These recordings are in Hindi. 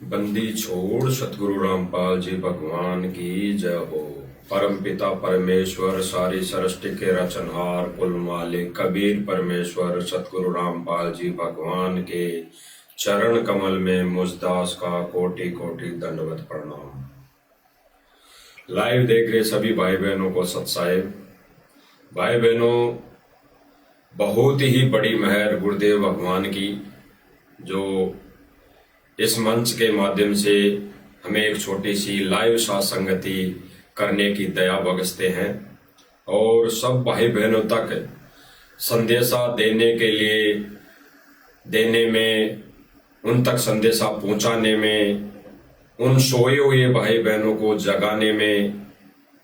बंदी छोड़ सतगुरु रामपाल जी भगवान की जय हो। परम पिता परमेश्वर सारी सृष्टि के रचनहार कुल मालिक कबीर परमेश्वर सतगुरु रामपाल जी भगवान के चरण कमल में मुझदास का कोटि कोटि दंडवत प्रणाम। लाइव देख रहे सभी भाई बहनों को सत्साहेब। भाई बहनों, बहुत ही बड़ी मेहर गुरुदेव भगवान की, जो इस मंच के माध्यम से हमें एक छोटी सी लाइव सत्संगति करने की दया बख्शते हैं और सब भाई बहनों तक संदेशा देने के लिए, देने में, उन तक संदेशा पहुंचाने में, उन सोए हुए भाई बहनों को जगाने में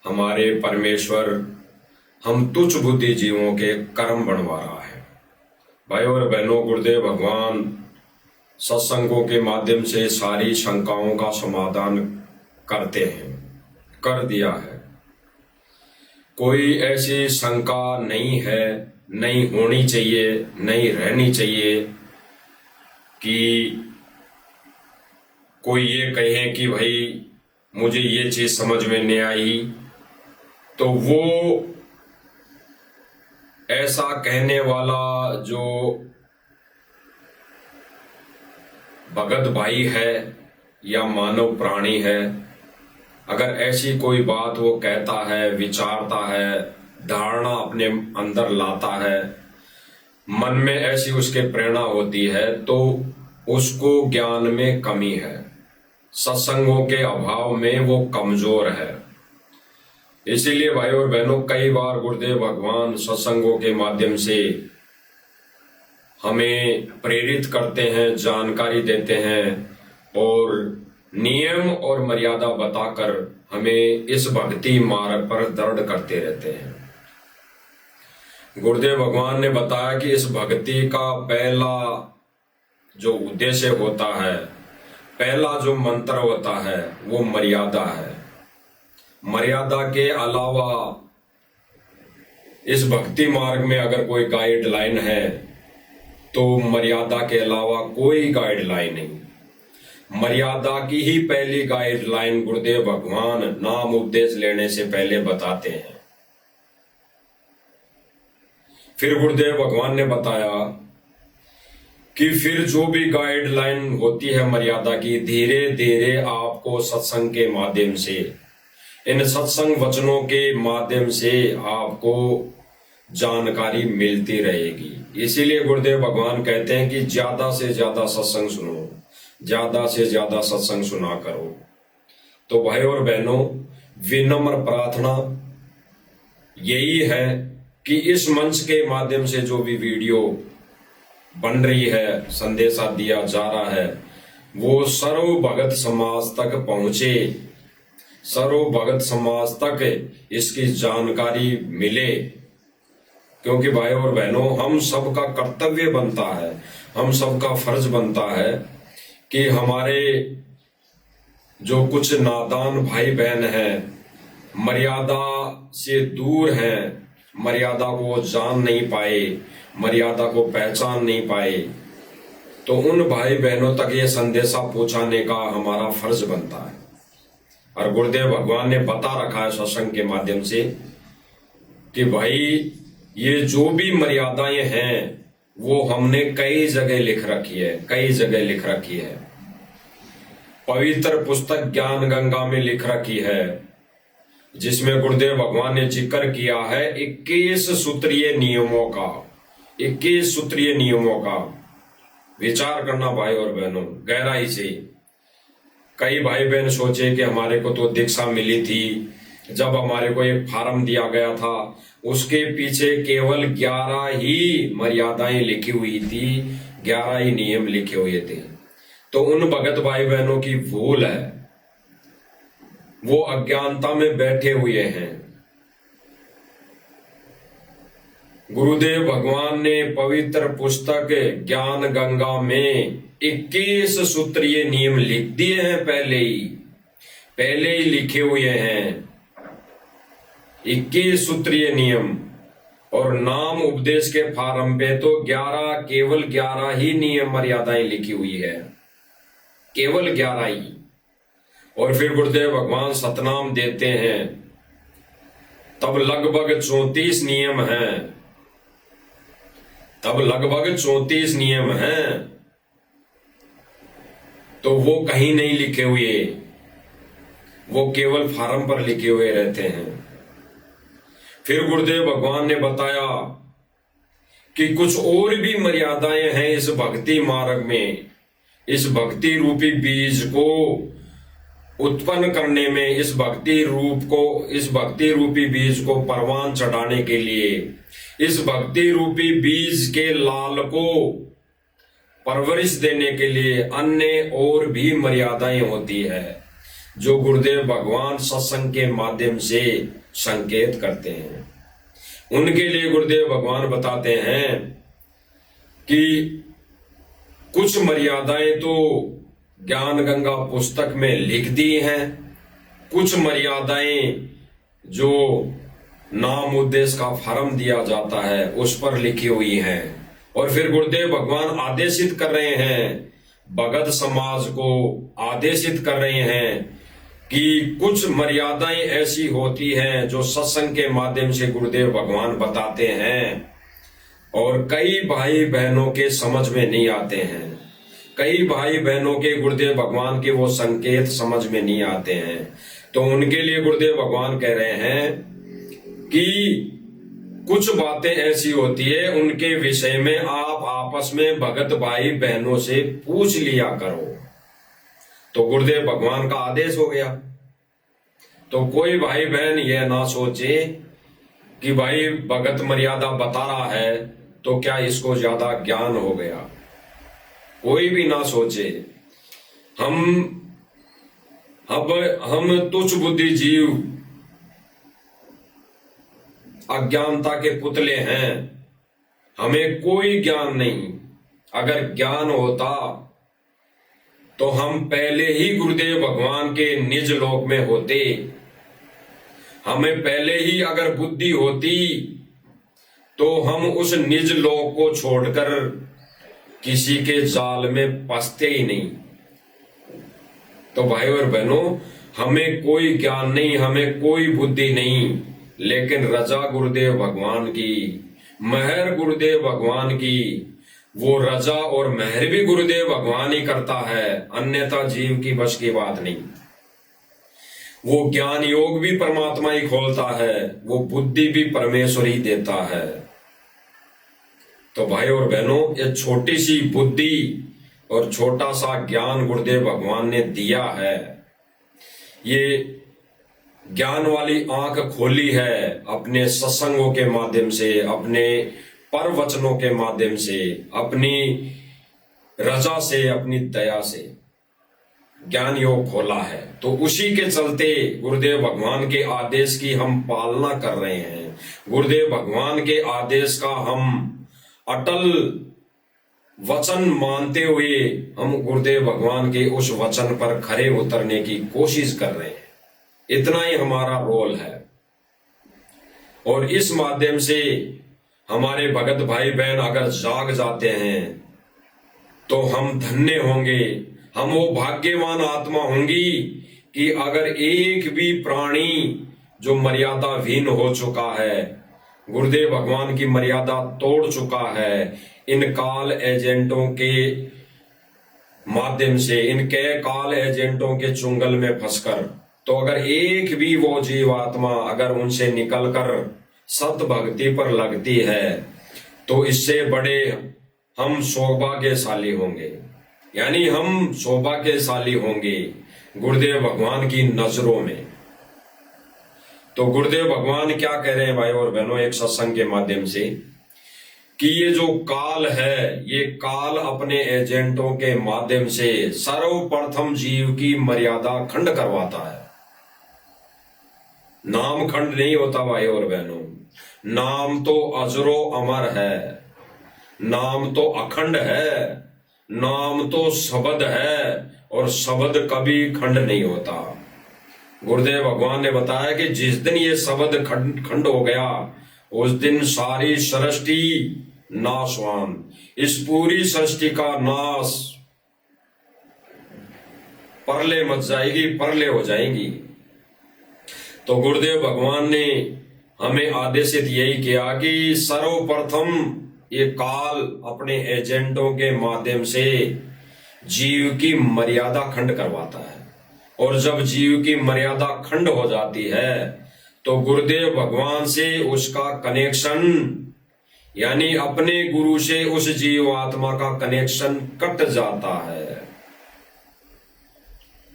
हमारे परमेश्वर हम तुच्छ बुद्धि जीवों के कर्म बनवा रहा है। भाई और बहनों, गुरुदेव भगवान सत्संगों के माध्यम से सारी शंकाओं का समाधान करते हैं, कर दिया है। कोई ऐसी शंका नहीं है, नहीं होनी चाहिए, नहीं रहनी चाहिए कि कोई ये कहे कि भाई मुझे ये चीज समझ में नहीं आई, तो वो ऐसा कहने वाला जो भगत भाई है या मानव प्राणी है, अगर ऐसी कोई बात वो कहता है, विचारता है, धारणा अपने अंदर लाता है, मन में ऐसी उसके प्रेरणा होती है, तो उसको ज्ञान में कमी है, सत्संगों के अभाव में वो कमजोर है। इसीलिए भाई और बहनों, कई बार गुरुदेव भगवान सत्संगों के माध्यम से हमें प्रेरित करते हैं, जानकारी देते हैं और नियम और मर्यादा बताकर हमें इस भक्ति मार्ग पर दृढ़ करते रहते हैं। गुरुदेव भगवान ने बताया कि इस भक्ति का पहला जो उद्देश्य होता है, पहला जो मंत्र होता है, वो मर्यादा है। मर्यादा के अलावा इस भक्ति मार्ग में अगर कोई गाइडलाइन है तो मर्यादा के अलावा कोई गाइडलाइन नहीं। मर्यादा की ही पहली गाइडलाइन गुरुदेव भगवान नाम उपदेश लेने से पहले बताते हैं। फिर गुरुदेव भगवान ने बताया कि फिर जो भी गाइडलाइन होती है मर्यादा की, धीरे धीरे आपको सत्संग के माध्यम से, इन सत्संग वचनों के माध्यम से आपको जानकारी मिलती रहेगी। इसीलिए गुरुदेव भगवान कहते हैं कि ज्यादा से ज्यादा सत्संग सुनो, ज्यादा से ज्यादा सत्संग सुना करो। तो भाई और बहनों, विनम्र प्रार्थना यही है कि इस मंच के माध्यम से जो भी वीडियो बन रही है, संदेशा दिया जा रहा है, वो सर्व भगत समाज तक पहुंचे, सर्व भगत समाज तक इसकी जानकारी मिले। क्योंकि भाई और बहनों, हम सबका कर्तव्य बनता है, हम सबका फर्ज बनता है कि हमारे जो कुछ नादान भाई बहन हैं, मर्यादा से दूर हैं, मर्यादा को जान नहीं पाए, मर्यादा को पहचान नहीं पाए, तो उन भाई बहनों तक ये संदेशा पहुंचाने का हमारा फर्ज बनता है। और गुरुदेव भगवान ने बता रखा है सत्संग के माध्यम से कि भाई ये जो भी मर्यादाएं हैं वो हमने कई जगह लिख रखी है, कई जगह लिख रखी है। पवित्र पुस्तक ज्ञान गंगा में लिख रखी है, जिसमें गुरुदेव भगवान ने जिक्र किया है 21 सूत्रीय नियमों का। 21 सूत्रीय नियमों का विचार करना भाई और बहनों गहराई से। कई भाई बहन सोचे कि हमारे को तो दीक्षा मिली थी, जब हमारे को एक फार्म दिया गया था उसके पीछे केवल 11 ही मर्यादाएं लिखी हुई थी, 11 ही नियम लिखे हुए थे। तो उन भगत भाई बहनों की भूल है, वो अज्ञानता में बैठे हुए हैं। गुरुदेव भगवान ने पवित्र पुस्तक ज्ञान गंगा में 21 सूत्रीय नियम लिख दिए हैं, पहले ही लिखे हुए हैं 21 सूत्रीय नियम। और नाम उपदेश के फार्म पे तो 11, केवल 11 ही नियम मर्यादाएं लिखी हुई है। केवल 11 ही। और फिर गुरुदेव भगवान सतनाम देते हैं, तब लगभग 34 नियम हैं, तब लगभग 34 नियम हैं। तो वो कहीं नहीं लिखे हुए, वो केवल फार्म पर लिखे हुए रहते हैं। फिर गुरुदेव भगवान ने बताया कि कुछ और भी मर्यादाएं हैं इस भक्ति मार्ग में, इस भक्ति रूपी बीज को उत्पन्न करने में, इस भक्ति रूपी बीज को परवान चढ़ाने के लिए, इस भक्ति रूपी बीज के लाल को परवरिश देने के लिए अन्य और भी मर्यादाएं होती है, जो गुरुदेव भगवान सत्संग के माध्यम से संकेत करते हैं। उनके लिए गुरुदेव भगवान बताते हैं कि कुछ मर्यादाएं तो ज्ञान गंगा पुस्तक में लिख दी हैं, कुछ मर्यादाएं जो नाम उद्देश्य का फॉर्म दिया जाता है उस पर लिखी हुई हैं। और फिर गुरुदेव भगवान आदेशित कर रहे हैं, भगत समाज को आदेशित कर रहे हैं कि कुछ मर्यादाएं ऐसी होती हैं जो सत्संग के माध्यम से गुरुदेव भगवान बताते हैं और कई भाई बहनों के समझ में नहीं आते हैं, कई भाई बहनों के गुरुदेव भगवान के वो संकेत समझ में नहीं आते हैं। तो उनके लिए गुरुदेव भगवान कह रहे हैं कि कुछ बातें ऐसी होती है, उनके विषय में आप आपस में भगत भाई बहनों से पूछ लिया करो। तो गुरुदेव भगवान का आदेश हो गया। तो कोई भाई बहन यह ना सोचे कि भाई भगत मर्यादा बता रहा है तो क्या इसको ज्यादा ज्ञान हो गया, कोई भी ना सोचे। हम तुच्छ बुद्धि जीव अज्ञानता के पुतले हैं, हमें कोई ज्ञान नहीं। अगर ज्ञान होता तो हम पहले ही गुरुदेव भगवान के निज लोक में होते। हमें पहले ही अगर बुद्धि होती तो हम उस निज लोक को छोड़कर किसी के जाल में फंसते ही नहीं। तो भाई और बहनों, हमें कोई ज्ञान नहीं, हमें कोई बुद्धि नहीं, लेकिन रजा गुरुदेव भगवान की, महर गुरुदेव भगवान की। वो रजा और महर भी गुरुदेव भगवान ही करता है, अन्यथा जीव की बस की बात नहीं। वो ज्ञान योग भी परमात्मा ही खोलता है, वो बुद्धि भी परमेश्वर ही देता है। तो भाई और बहनों, ये छोटी सी बुद्धि और छोटा सा ज्ञान गुरुदेव भगवान ने दिया है। ये ज्ञान वाली आंख खोली है अपने सत्संगों के माध्यम से, अपने पर वचनों के माध्यम से, अपनी रजा से, अपनी दया से ज्ञान योग खोला है। तो उसी के चलते गुरुदेव भगवान के आदेश की हम पालना कर रहे हैं। गुरुदेव भगवान के आदेश का हम अटल वचन मानते हुए हम गुरुदेव भगवान के उस वचन पर खरे उतरने की कोशिश कर रहे हैं। इतना ही हमारा रोल है। और इस माध्यम से हमारे भगत भाई बहन अगर जाग जाते हैं तो हम धन्य होंगे, हम वो भाग्यवान आत्मा होंगी कि अगर एक भी प्राणी जो मर्यादाहीन हो चुका है, गुरुदेव भगवान की मर्यादा तोड़ चुका है, इन काल एजेंटों के माध्यम से, इनके काल एजेंटों के चुंगल में फंसकर, तो अगर एक भी वो जीवात्मा अगर उनसे निकलकर सत भक्ति पर लगती है तो इससे बड़े हम सौभाग्यशाली होंगे। यानी हम सौभाग्यशाली होंगे गुरुदेव भगवान की नजरों में। तो गुरुदेव भगवान क्या कह रहे हैं भाई और बहनों एक सत्संग के माध्यम से, कि ये जो काल है, ये काल अपने एजेंटों के माध्यम से सर्वप्रथम जीव की मर्यादा खंड करवाता है। नाम खंड नहीं होता भाई और बहनों, नाम तो अजरो अमर है, नाम तो अखंड है, नाम तो शब्द है और शब्द कभी खंड नहीं होता। गुरुदेव भगवान ने बताया कि जिस दिन ये शब्द खंड हो गया उस दिन सारी सृष्टि नाशवान, इस पूरी सृष्टि का नाश परले मच जाएगी, परले हो जाएंगी। तो गुरुदेव भगवान ने हमें आदेशित यही किया कि सर्वप्रथम ये काल अपने एजेंटों के माध्यम से जीव की मर्यादा खंड करवाता है, और जब जीव की मर्यादा खंड हो जाती है तो गुरुदेव भगवान से उसका कनेक्शन, यानी अपने गुरु से उस जीव आत्मा का कनेक्शन कट जाता है।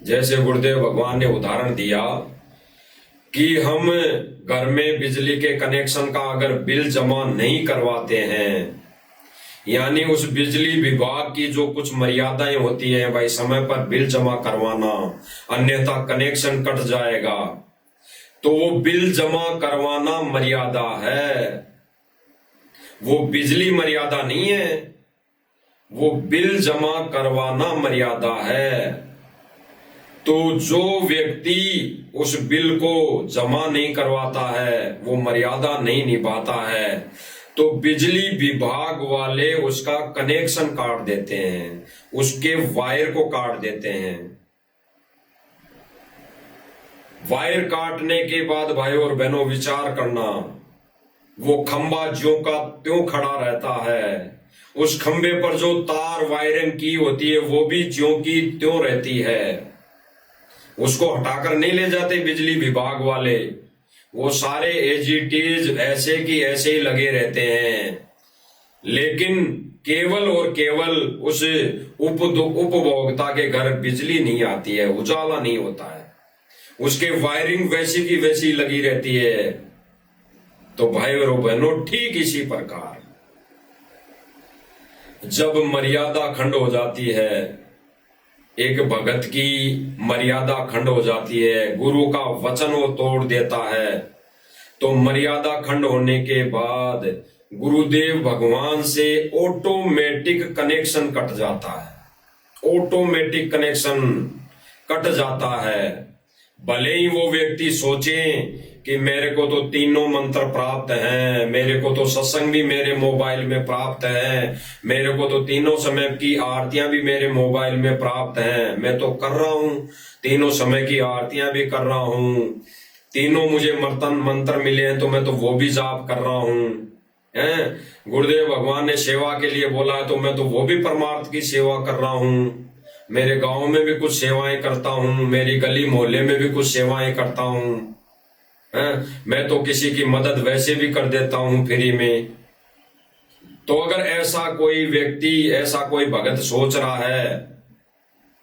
जैसे गुरुदेव भगवान ने उदाहरण दिया कि हम घर में बिजली के कनेक्शन का अगर बिल जमा नहीं करवाते हैं, यानी उस बिजली विभाग की जो कुछ मर्यादाएं होती हैं, भाई समय पर बिल जमा करवाना, अन्यथा कनेक्शन कट जाएगा, तो वो बिल जमा करवाना मर्यादा है, वो बिजली मर्यादा नहीं है, वो बिल जमा करवाना मर्यादा है। तो जो व्यक्ति उस बिल को जमा नहीं करवाता है, वो मर्यादा नहीं निभाता है, तो बिजली विभाग वाले उसका कनेक्शन काट देते हैं, उसके वायर को काट देते हैं। वायर काटने के बाद भाई और बहनों विचार करना, वो खंबा ज्यों का त्यों खड़ा रहता है, उस खंबे पर जो तार वायरिंग की होती है वो भी ज्यों की त्यों रहती है, उसको हटाकर नहीं ले जाते बिजली विभाग वाले, वो सारे एज इट इज ऐसे की ऐसे ही लगे रहते हैं। लेकिन केवल और केवल उस उपभोक्ता के घर बिजली नहीं आती है, उजाला नहीं होता है, उसके वायरिंग वैसी की वैसी लगी रहती है। तो भाई और बहनों ठीक इसी प्रकार जब मर्यादा खंड हो जाती है, एक भगत की मर्यादा खंड हो जाती है, गुरु का वचन वो तोड़ देता है, तो मर्यादा खंड होने के बाद गुरुदेव भगवान से ऑटोमेटिक कनेक्शन कट जाता है, ऑटोमेटिक कनेक्शन कट जाता है। भले ही वो व्यक्ति सोचे कि मेरे को तो तीनों मंत्र प्राप्त हैं, मेरे को तो सत्संग भी मेरे मोबाइल में प्राप्त है, मेरे को तो तीनों समय की आरतियां भी मेरे मोबाइल में प्राप्त हैं, मैं तो कर रहा हूं, तीनों समय की आरतियां भी कर रहा हूं, तीनों मुझे मंत्र मिले हैं तो मैं तो वो भी जाप कर रहा हूं, हैं? गुरुदेव भगवान ने सेवा के लिए बोला है तो मैं तो वो भी परमार्थ की सेवा कर रहा हूं, मेरे गांव में भी कुछ सेवाएं करता हूं, मेरी गली मोहल्ले में भी कुछ सेवाएं करता हूं, मैं तो किसी की मदद वैसे भी कर देता हूं फ्री में। तो अगर ऐसा कोई व्यक्ति, ऐसा कोई भगत सोच रहा है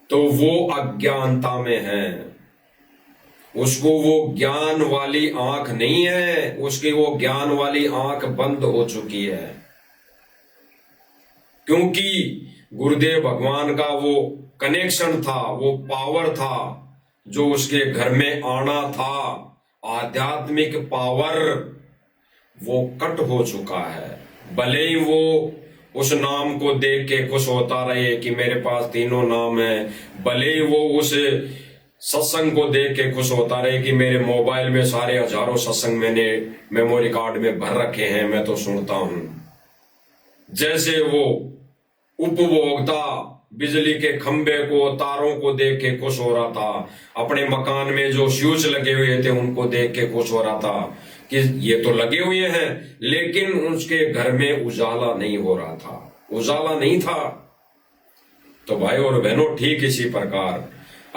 तो वो अज्ञानता में है, उसको वो ज्ञान वाली आंख नहीं है, उसकी वो ज्ञान वाली आंख बंद हो चुकी है। क्योंकि गुरुदेव भगवान का वो कनेक्शन था, वो पावर था जो उसके घर में आना था, आध्यात्मिक पावर, वो कट हो चुका है। भले ही वो उस नाम को देख के खुश होता रहे कि मेरे पास तीनों नाम है, भले ही वो उस सत्संग को देख के खुश होता रहे कि मेरे मोबाइल में सारे हजारों सत्संग मैंने मेमोरी कार्ड में भर रखे हैं, मैं तो सुनता हूं। जैसे वो उपभोक्ता बिजली के खंबे को, तारों को देख के खुश हो रहा था, अपने मकान में जो स्विच लगे हुए थे उनको देख के खुश हो रहा था कि ये तो लगे हुए हैं, लेकिन उसके घर में उजाला नहीं हो रहा था, उजाला नहीं था। तो भाई और बहनों ठीक इसी प्रकार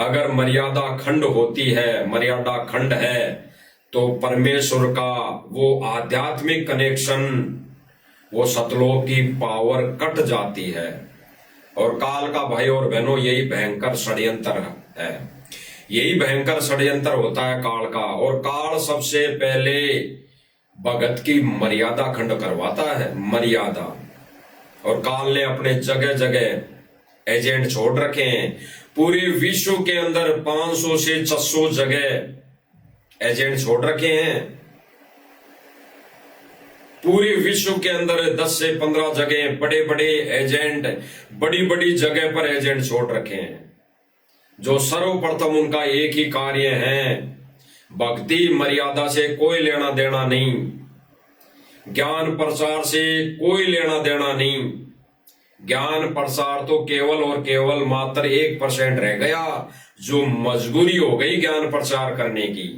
अगर मर्यादा खंड होती है, मर्यादा खंड है, तो परमेश्वर का वो आध्यात्मिक कनेक्शन, वो सतलोक की पावर कट जाती है। और काल का भाई और बहनों यही भयंकर षड्यंत्र है, यही भयंकर षड्यंत्र होता है काल का। और काल सबसे पहले भगत की मर्यादा खंड करवाता है, मर्यादा। और काल ने अपने जगह जगह एजेंट छोड़ रखे हैं, पूरे विश्व के अंदर 500 से 600 जगह एजेंट छोड़ रखे हैं, पूरे विश्व के अंदर 10 से 15 जगह बड़े बड़े एजेंट, बड़ी बड़ी जगह पर एजेंट छोड़ रखे हैं, जो सर्वप्रथम उनका एक ही कार्य है, भक्ति मर्यादा से कोई लेना देना नहीं, ज्ञान प्रचार से कोई लेना देना नहीं, ज्ञान प्रसार तो केवल और केवल मात्र 1% रह गया, जो मजबूरी हो गई ज्ञान प्रचार करने की।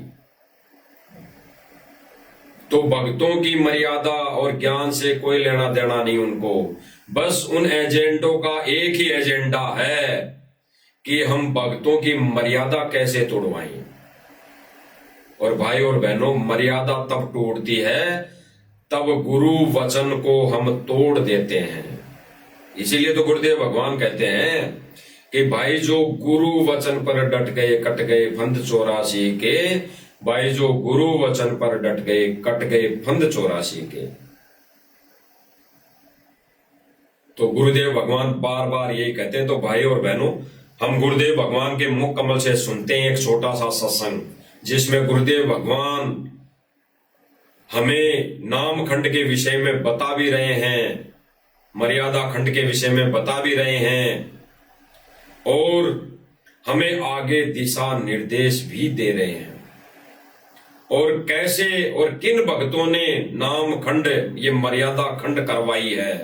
तो भक्तों की मर्यादा और ज्ञान से कोई लेना देना नहीं उनको, बस उन एजेंडों का एक ही एजेंडा है कि हम भक्तों की मर्यादा कैसे तोड़वाएं। और भाई और बहनों, मर्यादा तब टूटती है तब गुरु वचन को हम तोड़ देते हैं। इसीलिए तो गुरुदेव भगवान कहते हैं कि भाई जो गुरु वचन पर डट गए कट गए फंद 84 के, भाई जो गुरु वचन पर डट गए कट गए फंद 84 के। तो गुरुदेव भगवान बार बार यही कहते हैं। तो भाई और बहनों, हम गुरुदेव भगवान के मुख कमल से सुनते हैं एक छोटा सा सत्संग, जिसमें गुरुदेव भगवान हमें नाम खंड के विषय में बता भी रहे हैं, मर्यादा खंड के विषय में बता भी रहे हैं, और हमें आगे दिशा निर्देश भी दे रहे हैं। और कैसे और किन भक्तों ने नाम खंड, ये मर्यादा खंड करवाई है,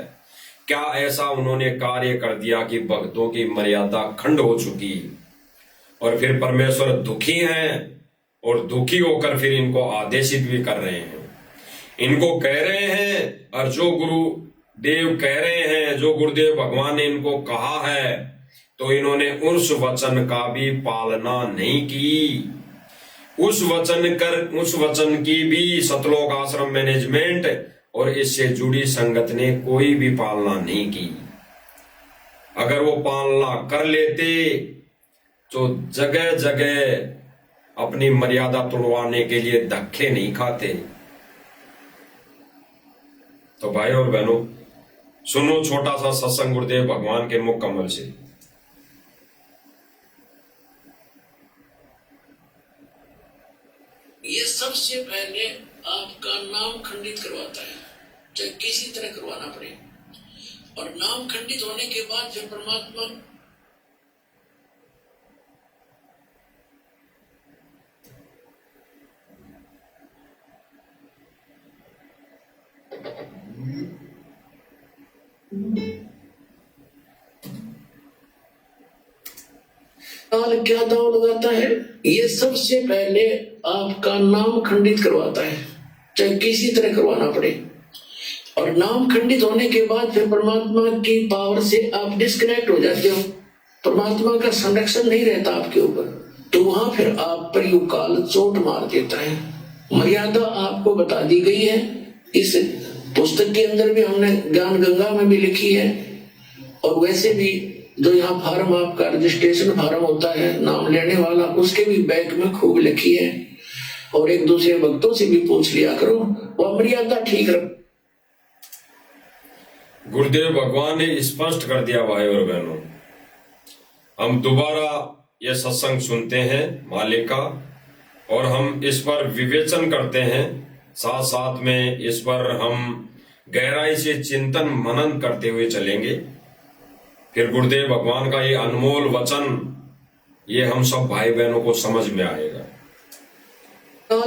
क्या ऐसा उन्होंने कार्य कर दिया कि भक्तों की मर्यादा खंड हो चुकी, और फिर परमेश्वर दुखी हैं और दुखी होकर फिर इनको आदेशित भी कर रहे हैं। इनको कह रहे हैं, और जो गुरुदेव कह रहे हैं, जो गुरुदेव भगवान ने इनको कहा है, तो इन्होंने उस वचन का भी पालना नहीं की। उस वचन की भी सतलोक आश्रम मैनेजमेंट और इससे जुड़ी संगत ने कोई भी पालना नहीं की। अगर वो पालना कर लेते तो जगह जगह अपनी मर्यादा तोड़वाने के लिए धक्के नहीं खाते। तो भाई और बहनों, सुनो छोटा सा सत्संग गुरुदेव भगवान के मुख कमल से। ये सबसे पहले आपका नाम खंडित करवाता है, चाहे किसी तरह करवाना पड़े, और नाम खंडित होने के बाद फिर परमात्मा क्या दाव लगाता है? ये सबसे पहले आपका नाम खंडित करवाता है, चाहे किसी तरह करवाना पड़े, और नाम खंडित होने के बाद फिर परमात्मा की पावर से आप डिस्कनेक्ट हो जाते हो। परमात्मा का संरक्षण नहीं रहता आपके ऊपर, तो वहां फिर आप पर युग काल चोट मार देता है। मर्यादा आपको बता दी गई है, इस पुस्तक के अंदर भी हमने ज्ञान गंगा में भी लिखी है, और वैसे भी जो यहाँ फार्म आपका रजिस्ट्रेशन फार्म होता है नाम लेने वाला, उसके भी बैक में खूब लिखी है। और एक दूसरे भक्तों से भी पूछ लिया करो, वह मर्यादा ठीक रख। गुरुदेव भगवान ने स्पष्ट कर दिया भाई और बहनों। हम दोबारा ये सत्संग सुनते हैं मालिक का, और हम इस पर विवेचन करते हैं, साथ साथ में इस पर हम गहराई से चिंतन मनन करते हुए चलेंगे। फिर गुरुदेव भगवान का ये अनमोल वचन, ये हम सब भाई बहनों को समझ में आएगा।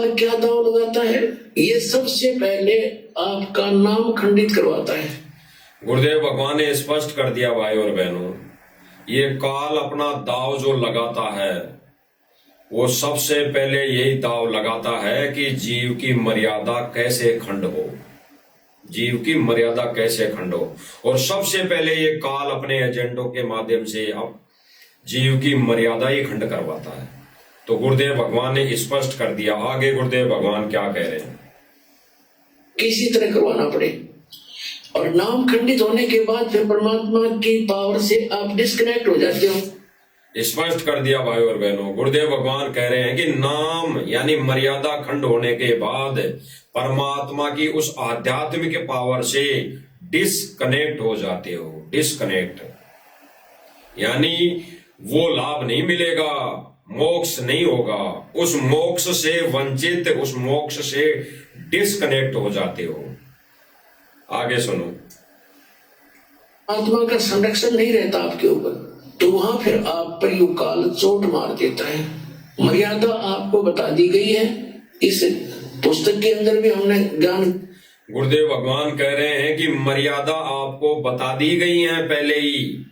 क्या दाव लगाता है? ये सबसे पहले आपका नाम खंडित करवाता है। गुरुदेव भगवान ने स्पष्ट कर दिया भाई और बहनों, ये काल अपना दाव जो लगाता है, वो सबसे पहले यही दाव लगाता है कि जीव की मर्यादा कैसे खंड हो, जीव की मर्यादा कैसे खंड हो। और सबसे पहले ये काल अपने एजेंडों के माध्यम से अब जीव की मर्यादा ही खंड करवाता है। तो गुरुदेव भगवान ने स्पष्ट कर दिया। आगे गुरुदेव भगवान क्या कह रहे हैं? किसी तरह करवाना पड़े, और नाम खंडित होने के बाद फिर परमात्मा की पावर से आप डिस्कनेक्ट हो जाते हो। स्पष्ट कर दिया भाई और बहनों। गुरुदेव भगवान कह रहे हैं कि नाम यानी मर्यादा खंड होने के बाद परमात्मा की उस आध्यात्मिक पावर से डिस्कनेक्ट हो जाते हो। डिस्कनेक्ट यानी वो लाभ नहीं मिलेगा, मोक्ष नहीं होगा, उस मोक्ष से वंचित, उस मोक्ष से डिस्कनेक्ट हो जाते हो। आगे सुनो। आत्मा का संरक्षण नहीं रहता आपके ऊपर, तो वहां फिर आप पर युग काल चोट मार देता है। मर्यादा आपको बता दी गई है, इस पुस्तक के अंदर भी हमने ज्ञान। गुरुदेव भगवान कह रहे हैं कि मर्यादा आपको बता दी गई है पहले ही,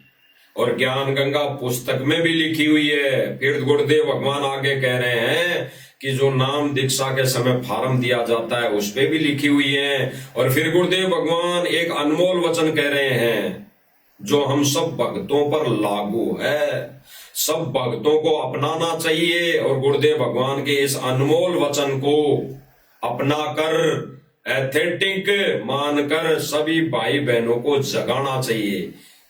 और ज्ञान गंगा पुस्तक में भी लिखी हुई है। फिर गुरुदेव भगवान आगे कह रहे हैं कि जो नाम दीक्षा के समय फार्म दिया जाता है उस पे भी लिखी हुई है। और फिर गुरुदेव भगवान एक अनमोल वचन कह रहे हैं जो हम सब भक्तों पर लागू है, सब भक्तों को अपनाना चाहिए। और गुरुदेव भगवान के इस अनमोल वचन को अपनाकर, एथेंटिक मानकर सभी भाई बहनों को जगाना चाहिए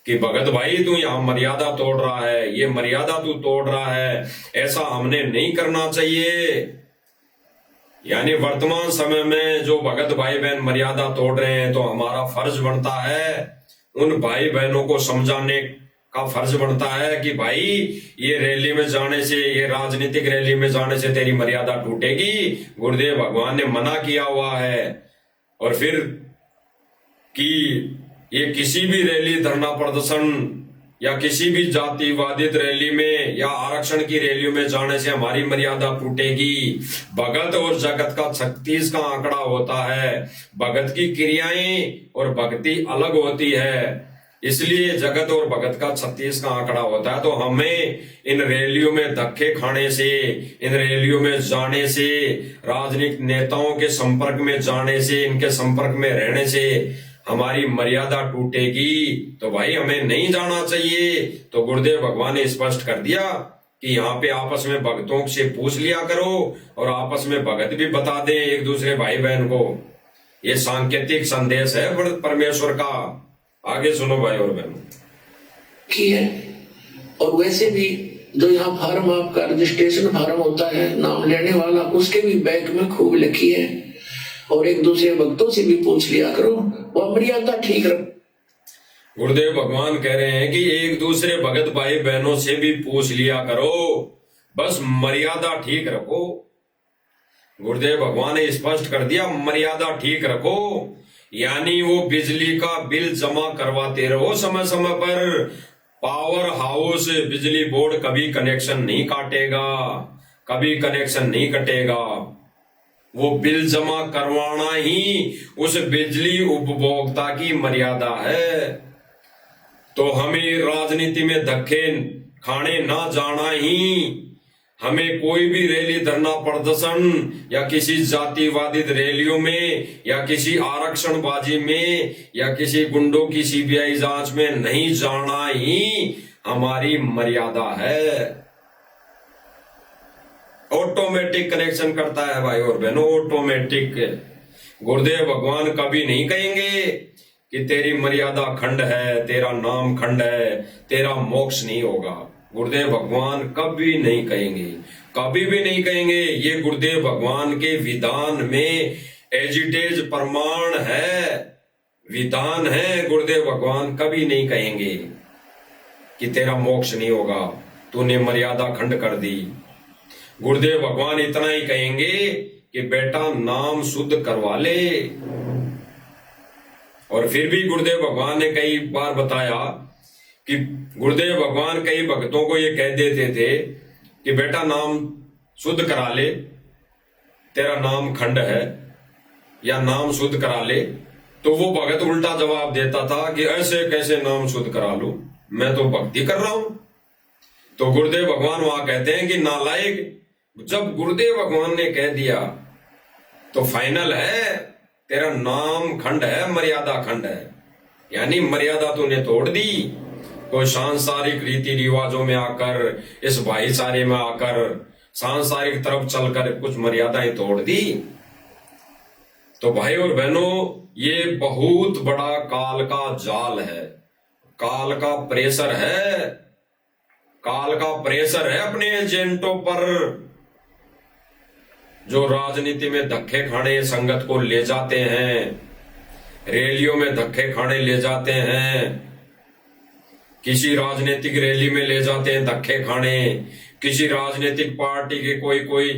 कि भगत भाई तू यहाँ मर्यादा तोड़ रहा है, ये मर्यादा तू तोड़ रहा है, ऐसा हमने नहीं करना चाहिए। यानी वर्तमान समय में जो भगत भाई बहन मर्यादा तोड़ रहे हैं, तो हमारा फर्ज बनता है उन भाई बहनों को समझाने का फर्ज बनता है कि भाई ये रैली में जाने से, ये राजनीतिक रैली में जाने से तेरी मर्यादा टूटेगी, गुरुदेव भगवान ने मना किया हुआ है। और फिर कि ये किसी भी रैली, धरना प्रदर्शन या किसी भी जातिवादित रैली में या आरक्षण की रैलियों में जाने से हमारी मर्यादा टूटेगी। भगत और जगत का 36 का आंकड़ा होता है। भगत की क्रियाएं और भक्ति अलग होती है, इसलिए जगत और भगत का 36 का आंकड़ा होता है। तो हमें इन रैलियों में धक्के खाने से, इन रैलियों में जाने से, राजनीतिक नेताओं के संपर्क में जाने से, इनके संपर्क में रहने से हमारी मर्यादा टूटेगी, तो भाई हमें नहीं जाना चाहिए। तो गुरुदेव भगवान ने स्पष्ट कर दिया कि यहाँ पे आपस में भक्तों से पूछ लिया करो और आपस में भगत भी बता दें एक दूसरे भाई बहन को। ये सांकेतिक संदेश है परमेश्वर का। आगे सुनो भाई और बहनों की है। और वैसे भी जो यहाँ फार्म आपका रजिस्ट्रेशन फार्म होता है, नाम लेने वाला, उसके भी बैग में खूब लिखी है। और एक दूसरे भक्तों से भी पूछ लिया करो, वह मर्यादा ठीक रख। गुरुदेव भगवान कह रहे हैं कि एक दूसरे भगत भाई बहनों से भी पूछ लिया करो, बस मर्यादा ठीक रखो। गुरुदेव भगवान ने स्पष्ट कर दिया, मर्यादा ठीक रखो। यानी वो बिजली का बिल जमा करवाते रहो समय समय पर। पावर हाउस, बिजली बोर्ड कभी कनेक्शन नहीं काटेगा, कभी कनेक्शन नहीं कटेगा। वो बिल जमा करवाना ही उस बिजली उपभोक्ता की मर्यादा है। तो हमें राजनीति में धक्के खाने ना जाना ही, हमें कोई भी रैली, धरना प्रदर्शन या किसी जातिवादी रैलियों में या किसी आरक्षणबाजी में या किसी गुंडों की सीबीआई जांच में नहीं जाना ही हमारी मर्यादा है। ऑटोमेटिक कनेक्शन करता है भाई और बहनों, ऑटोमेटिक। गुरुदेव भगवान कभी नहीं कहेंगे कि तेरी मर्यादा खंड है, तेरा नाम खंड है, तेरा मोक्ष नहीं होगा। गुरुदेव भगवान कभी नहीं कहेंगे, कभी भी नहीं कहेंगे। ये गुरुदेव भगवान के विधान में एजिटेज प्रमाण है, विधान है। गुरुदेव भगवान कभी नहीं कहेंगे कि तेरा मोक्ष नहीं होगा, तूने मर्यादा खंड कर दी। गुरुदेव भगवान इतना ही कहेंगे कि बेटा नाम शुद्ध करवा ले। और फिर भी गुरुदेव भगवान ने कई बार बताया कि गुरुदेव भगवान कई भक्तों को ये कह देते थे कि बेटा नाम शुद्ध करा ले, तेरा नाम खंड है, या नाम शुद्ध करा ले। तो वो भगत उल्टा जवाब देता था कि ऐसे कैसे नाम शुद्ध करा लूं, मैं तो भक्ति कर रहा हूं। तो गुरुदेव भगवान वहां कहते हैं कि नालायक, जब गुरुदेव भगवान ने कह दिया तो फाइनल है, तेरा नाम खंड है, मर्यादा खंड है। यानी मर्यादा तूने तोड़ दी। कोई सांसारिक रीति रिवाजों में आकर, इस भाईचारे में आकर, सांसारिक तरफ चलकर कुछ मर्यादाएं तोड़ दी। तो भाई और बहनों, ये बहुत बड़ा काल का जाल है, काल का प्रेशर है, काल का प्रेशर है अपने एजेंटों पर, जो राजनीति में धक्के खाने संगत को ले जाते हैं, रैलियों में धक्के खाने ले जाते हैं, किसी राजनीतिक रैली में ले जाते हैं धक्के खाने, किसी राजनीतिक पार्टी के कोई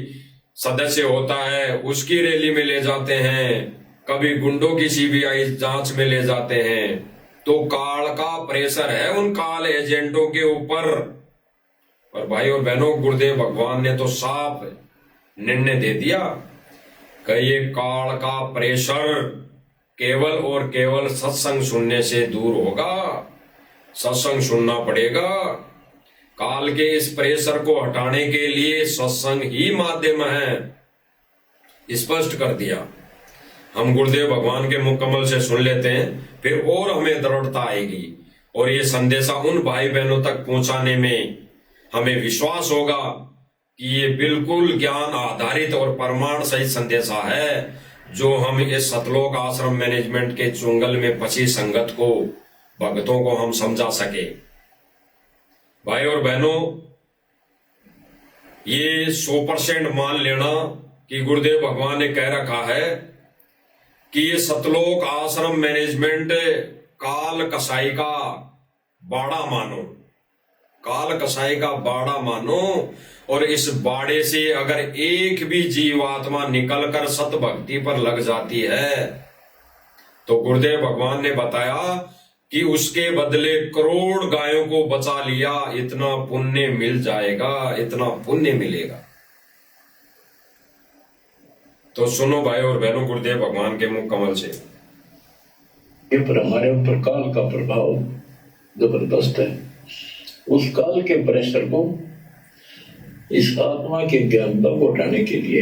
सदस्य होता है उसकी रैली में ले जाते हैं, कभी गुंडों की सीबीआई जांच में ले जाते हैं। तो काल का प्रेशर है उन काल एजेंटों के ऊपर। और भाई और बहनों, गुरुदेव भगवान ने तो साफ निर्णय दे दिया कि ये काल का प्रेशर केवल और केवल सत्संग सुनने से दूर होगा। सत्संग सुनना पड़ेगा। काल के इस प्रेशर को हटाने के लिए सत्संग ही माध्यम है, स्पष्ट कर दिया। हम गुरुदेव भगवान के मुख कमल से सुन लेते हैं, फिर और हमें दृढ़ता आएगी और ये संदेशा उन भाई बहनों तक पहुंचाने में हमें विश्वास होगा कि ये बिल्कुल ज्ञान आधारित और प्रमाण सहित संदेशा है, जो हम इस सतलोक आश्रम मैनेजमेंट के चुंगल में फंसी संगत को, भक्तों को हम समझा सके। भाई और बहनों, ये 100% मान लेना कि गुरुदेव भगवान ने कह रखा है कि ये सतलोक आश्रम मैनेजमेंट काल कसाई का बाड़ा मानो, काल कसाई का बाड़ा मानो, और इस बाड़े से अगर एक भी जीवात्मा निकलकर सत भक्ति पर लग जाती है तो गुरुदेव भगवान ने बताया कि उसके बदले करोड़ गायों को बचा लिया, इतना पुण्य मिल जाएगा, इतना पुण्य मिलेगा। तो सुनो भाई और बहनों, गुरुदेव भगवान के मुख कमल से। ये पर हमारे ऊपर काल का प्रभाव जबरदस्त है। उस काल के प्रेशर को इस आत्मा के ज्ञानता को उठाने के लिए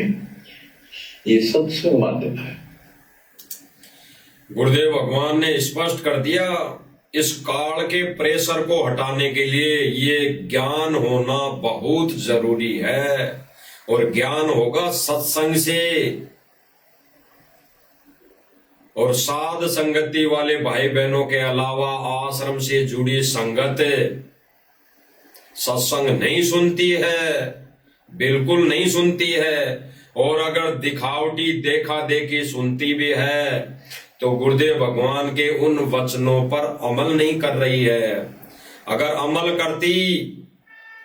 ये सत्संग माध्यम है। गुरुदेव भगवान ने स्पष्ट कर दिया, इस काल के प्रेशर को हटाने के लिए ये ज्ञान होना बहुत जरूरी है, और ज्ञान होगा सत्संग से। और साध संगति वाले भाई बहनों के अलावा आश्रम से जुड़ी संगत सत्संग नहीं सुनती है, बिल्कुल नहीं सुनती है। और अगर दिखावटी देखा देखी सुनती भी है तो गुरुदेव भगवान के उन वचनों पर अमल नहीं कर रही है। अगर अमल करती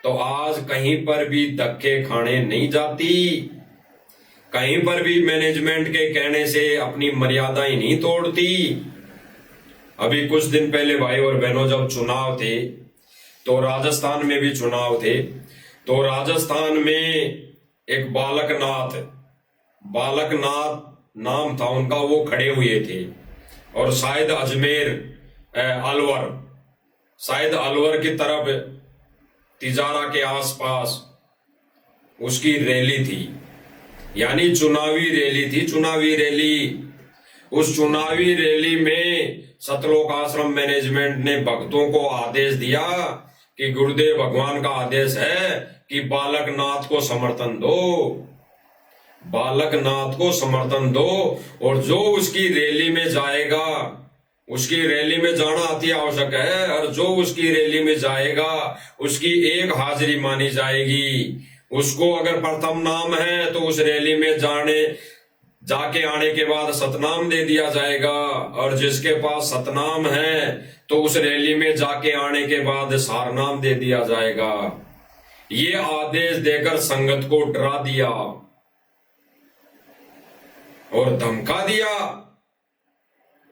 तो आज कहीं पर भी धक्के खाने नहीं जाती, कहीं पर भी मैनेजमेंट के कहने से अपनी मर्यादाएं नहीं तोड़ती। अभी कुछ दिन पहले भाई और बहनों, जब चुनाव थे तो राजस्थान में भी चुनाव थे, तो राजस्थान में एक बालकनाथ नाम था उनका, वो खड़े हुए थे, और शायद अजमेर अलवर की तरफ तिजारा के आसपास उसकी रैली थी, यानी चुनावी रैली थी, चुनावी रैली। उस चुनावी रैली में सतलोक आश्रम मैनेजमेंट ने भक्तों को आदेश दिया कि गुरुदेव भगवान का आदेश है कि बालकनाथ को समर्थन दो, बालकनाथ को समर्थन दो, और जो उसकी रैली में जाएगा, उसकी रैली में जाना अति आवश्यक है, और जो उसकी रैली में जाएगा उसकी एक हाजिरी मानी जाएगी। उसको अगर प्रथम नाम है तो उस रैली में जाके आने के बाद सतनाम दे दिया जाएगा, और जिसके पास सतनाम है तो उस रैली में जाके आने के बाद सारनाम दे दिया जाएगा। ये आदेश देकर संगत को डरा दिया और धमका दिया,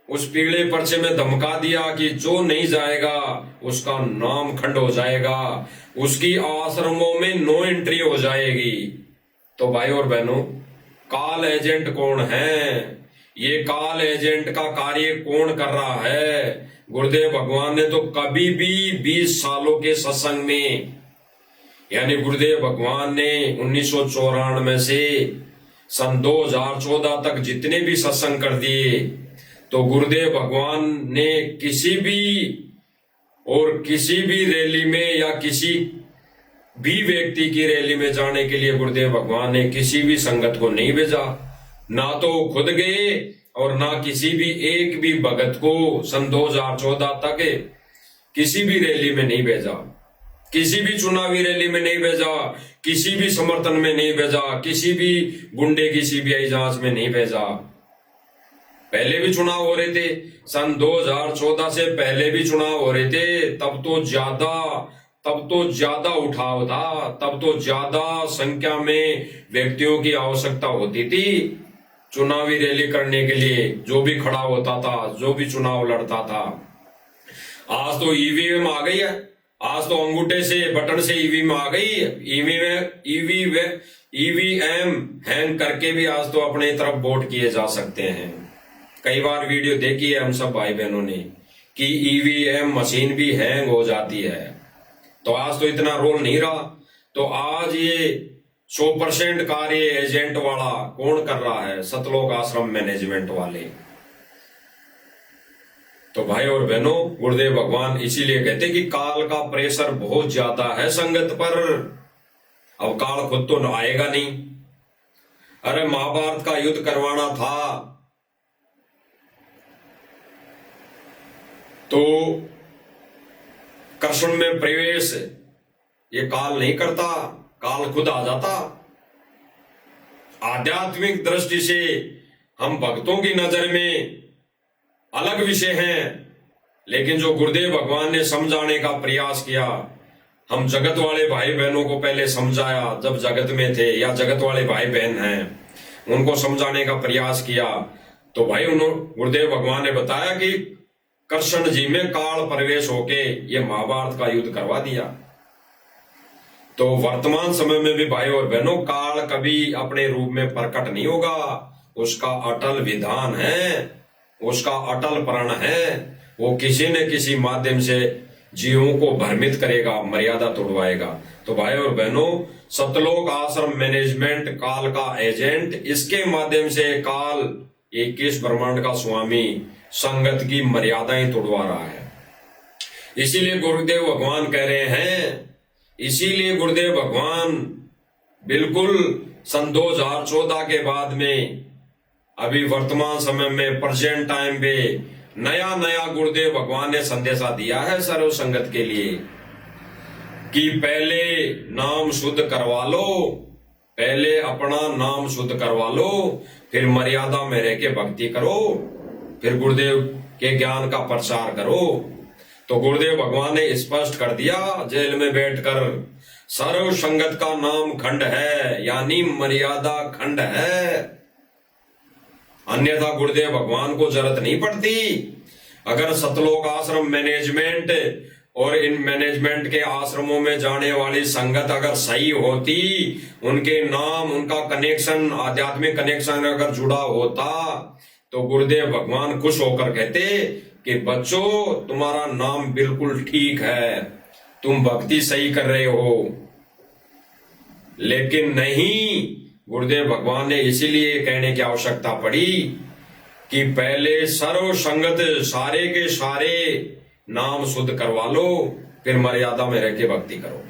उस पीले पर्चे में धमका दिया कि जो नहीं जाएगा उसका नाम खंड हो जाएगा, उसकी आश्रमों में नो एंट्री हो जाएगी। तो भाई और बहनों, काल एजेंट कौन है? ये काल एजेंट का कार्य कौन कर रहा है? गुरुदेव भगवान ने तो कभी भी 20 सालों के सत्संग में, यानी गुरुदेव भगवान ने 1994 से सन 2014 तक जितने भी सत्संग कर दिए, तो गुरुदेव भगवान ने किसी भी रैली में या किसी भी व्यक्ति की रैली में जाने के लिए गुरुदेव भगवान ने किसी भी संगत को नहीं भेजा। ना तो खुद गए और ना किसी भी एक भी भगत को सन 2014 तक किसी भी रैली में नहीं भेजा, किसी भी चुनावी रैली में नहीं भेजा, किसी भी समर्थन में नहीं भेजा, किसी भी गुंडे की सीबीआई जांच में नहीं भेजा। पहले भी चुनाव हो रहे थे, सन 2014 से पहले भी चुनाव हो रहे थे, तब तो ज्यादा उठाव था, तब तो ज्यादा संख्या में व्यक्तियों की आवश्यकता होती थी चुनावी रैली करने के लिए, जो भी खड़ा होता था, जो भी चुनाव लड़ता था। आज तो ईवीएम आ गई है, आज तो अंगूठे से बटन से ईवीएम आ गई। ईवीएम हैंग करके भी आज तो अपने तरफ वोट किए जा सकते हैं। कई बार वीडियो देखी है हम सब भाई बहनों ने कि ईवीएम मशीन भी हैंग हो जाती है। तो आज तो इतना रोल नहीं रहा, तो आज ये 100% कार्य एजेंट वाला कौन कर रहा है? सतलोक आश्रम मैनेजमेंट वाले। तो भाई और बहनों, गुरुदेव भगवान इसीलिए कहते कि काल का प्रेशर बहुत ज्यादा है संगत पर। अब काल खुद तो आएगा नहीं। अरे महाभारत का युद्ध करवाना था तो कृष्ण में प्रवेश ये काल नहीं करता, काल खुद आ जाता। आध्यात्मिक दृष्टि से हम भक्तों की नजर में अलग विषय हैं, लेकिन जो गुरुदेव भगवान ने समझाने का प्रयास किया, हम जगत वाले भाई बहनों को पहले समझाया जब जगत में थे, या जगत वाले भाई बहन हैं उनको समझाने का प्रयास किया। तो भाई गुरुदेव भगवान ने बताया कि कृष्ण जी में काल प्रवेश होके ये महाभारत का युद्ध करवा दिया। तो वर्तमान समय में भी भाई और बहनों, काल कभी अपने रूप में प्रकट नहीं होगा। उसका अटल विधान है, उसका अटल प्रण है। वो किसी न किसी माध्यम से जीवों को भ्रमित करेगा, मर्यादा तोड़वाएगा। तो भाई और बहनों, सतलोक आश्रम मैनेजमेंट काल का एजेंट, इसके माध्यम से काल 21 ब्रह्मांड का स्वामी संगत की मर्यादाएं तोड़वा रहा है। इसीलिए गुरुदेव भगवान कह रहे हैं, इसीलिए गुरुदेव भगवान बिल्कुल सन 2014 के बाद में, अभी वर्तमान समय में प्रेजेंट टाइम पे नया नया गुरुदेव भगवान ने संदेशा दिया है सर्व संगत के लिए कि पहले नाम शुद्ध करवा लो, पहले अपना नाम शुद्ध करवा लो, फिर मर्यादा में रह के भक्ति करो, फिर गुरुदेव के ज्ञान का प्रचार करो। तो गुरुदेव भगवान ने स्पष्ट कर दिया जेल में बैठकर, सर्व संगत का नाम खंड है, यानी मर्यादा खंड है। अन्यथा गुरुदेव भगवान को जरूरत नहीं पड़ती। अगर सतलोक आश्रम मैनेजमेंट और इन मैनेजमेंट के आश्रमों में जाने वाली संगत अगर सही होती, उनके नाम, उनका कनेक्शन, आध्यात्मिक कनेक्शन अगर जुड़ा होता, तो गुरुदेव भगवान खुश होकर कहते कि बच्चों, तुम्हारा नाम बिल्कुल ठीक है, तुम भक्ति सही कर रहे हो। लेकिन नहीं, गुरुदेव भगवान ने इसीलिए कहने की आवश्यकता पड़ी कि पहले सर्व संगत सारे के सारे नाम शुद्ध करवा लो, फिर मर्यादा में रह के भक्ति करो।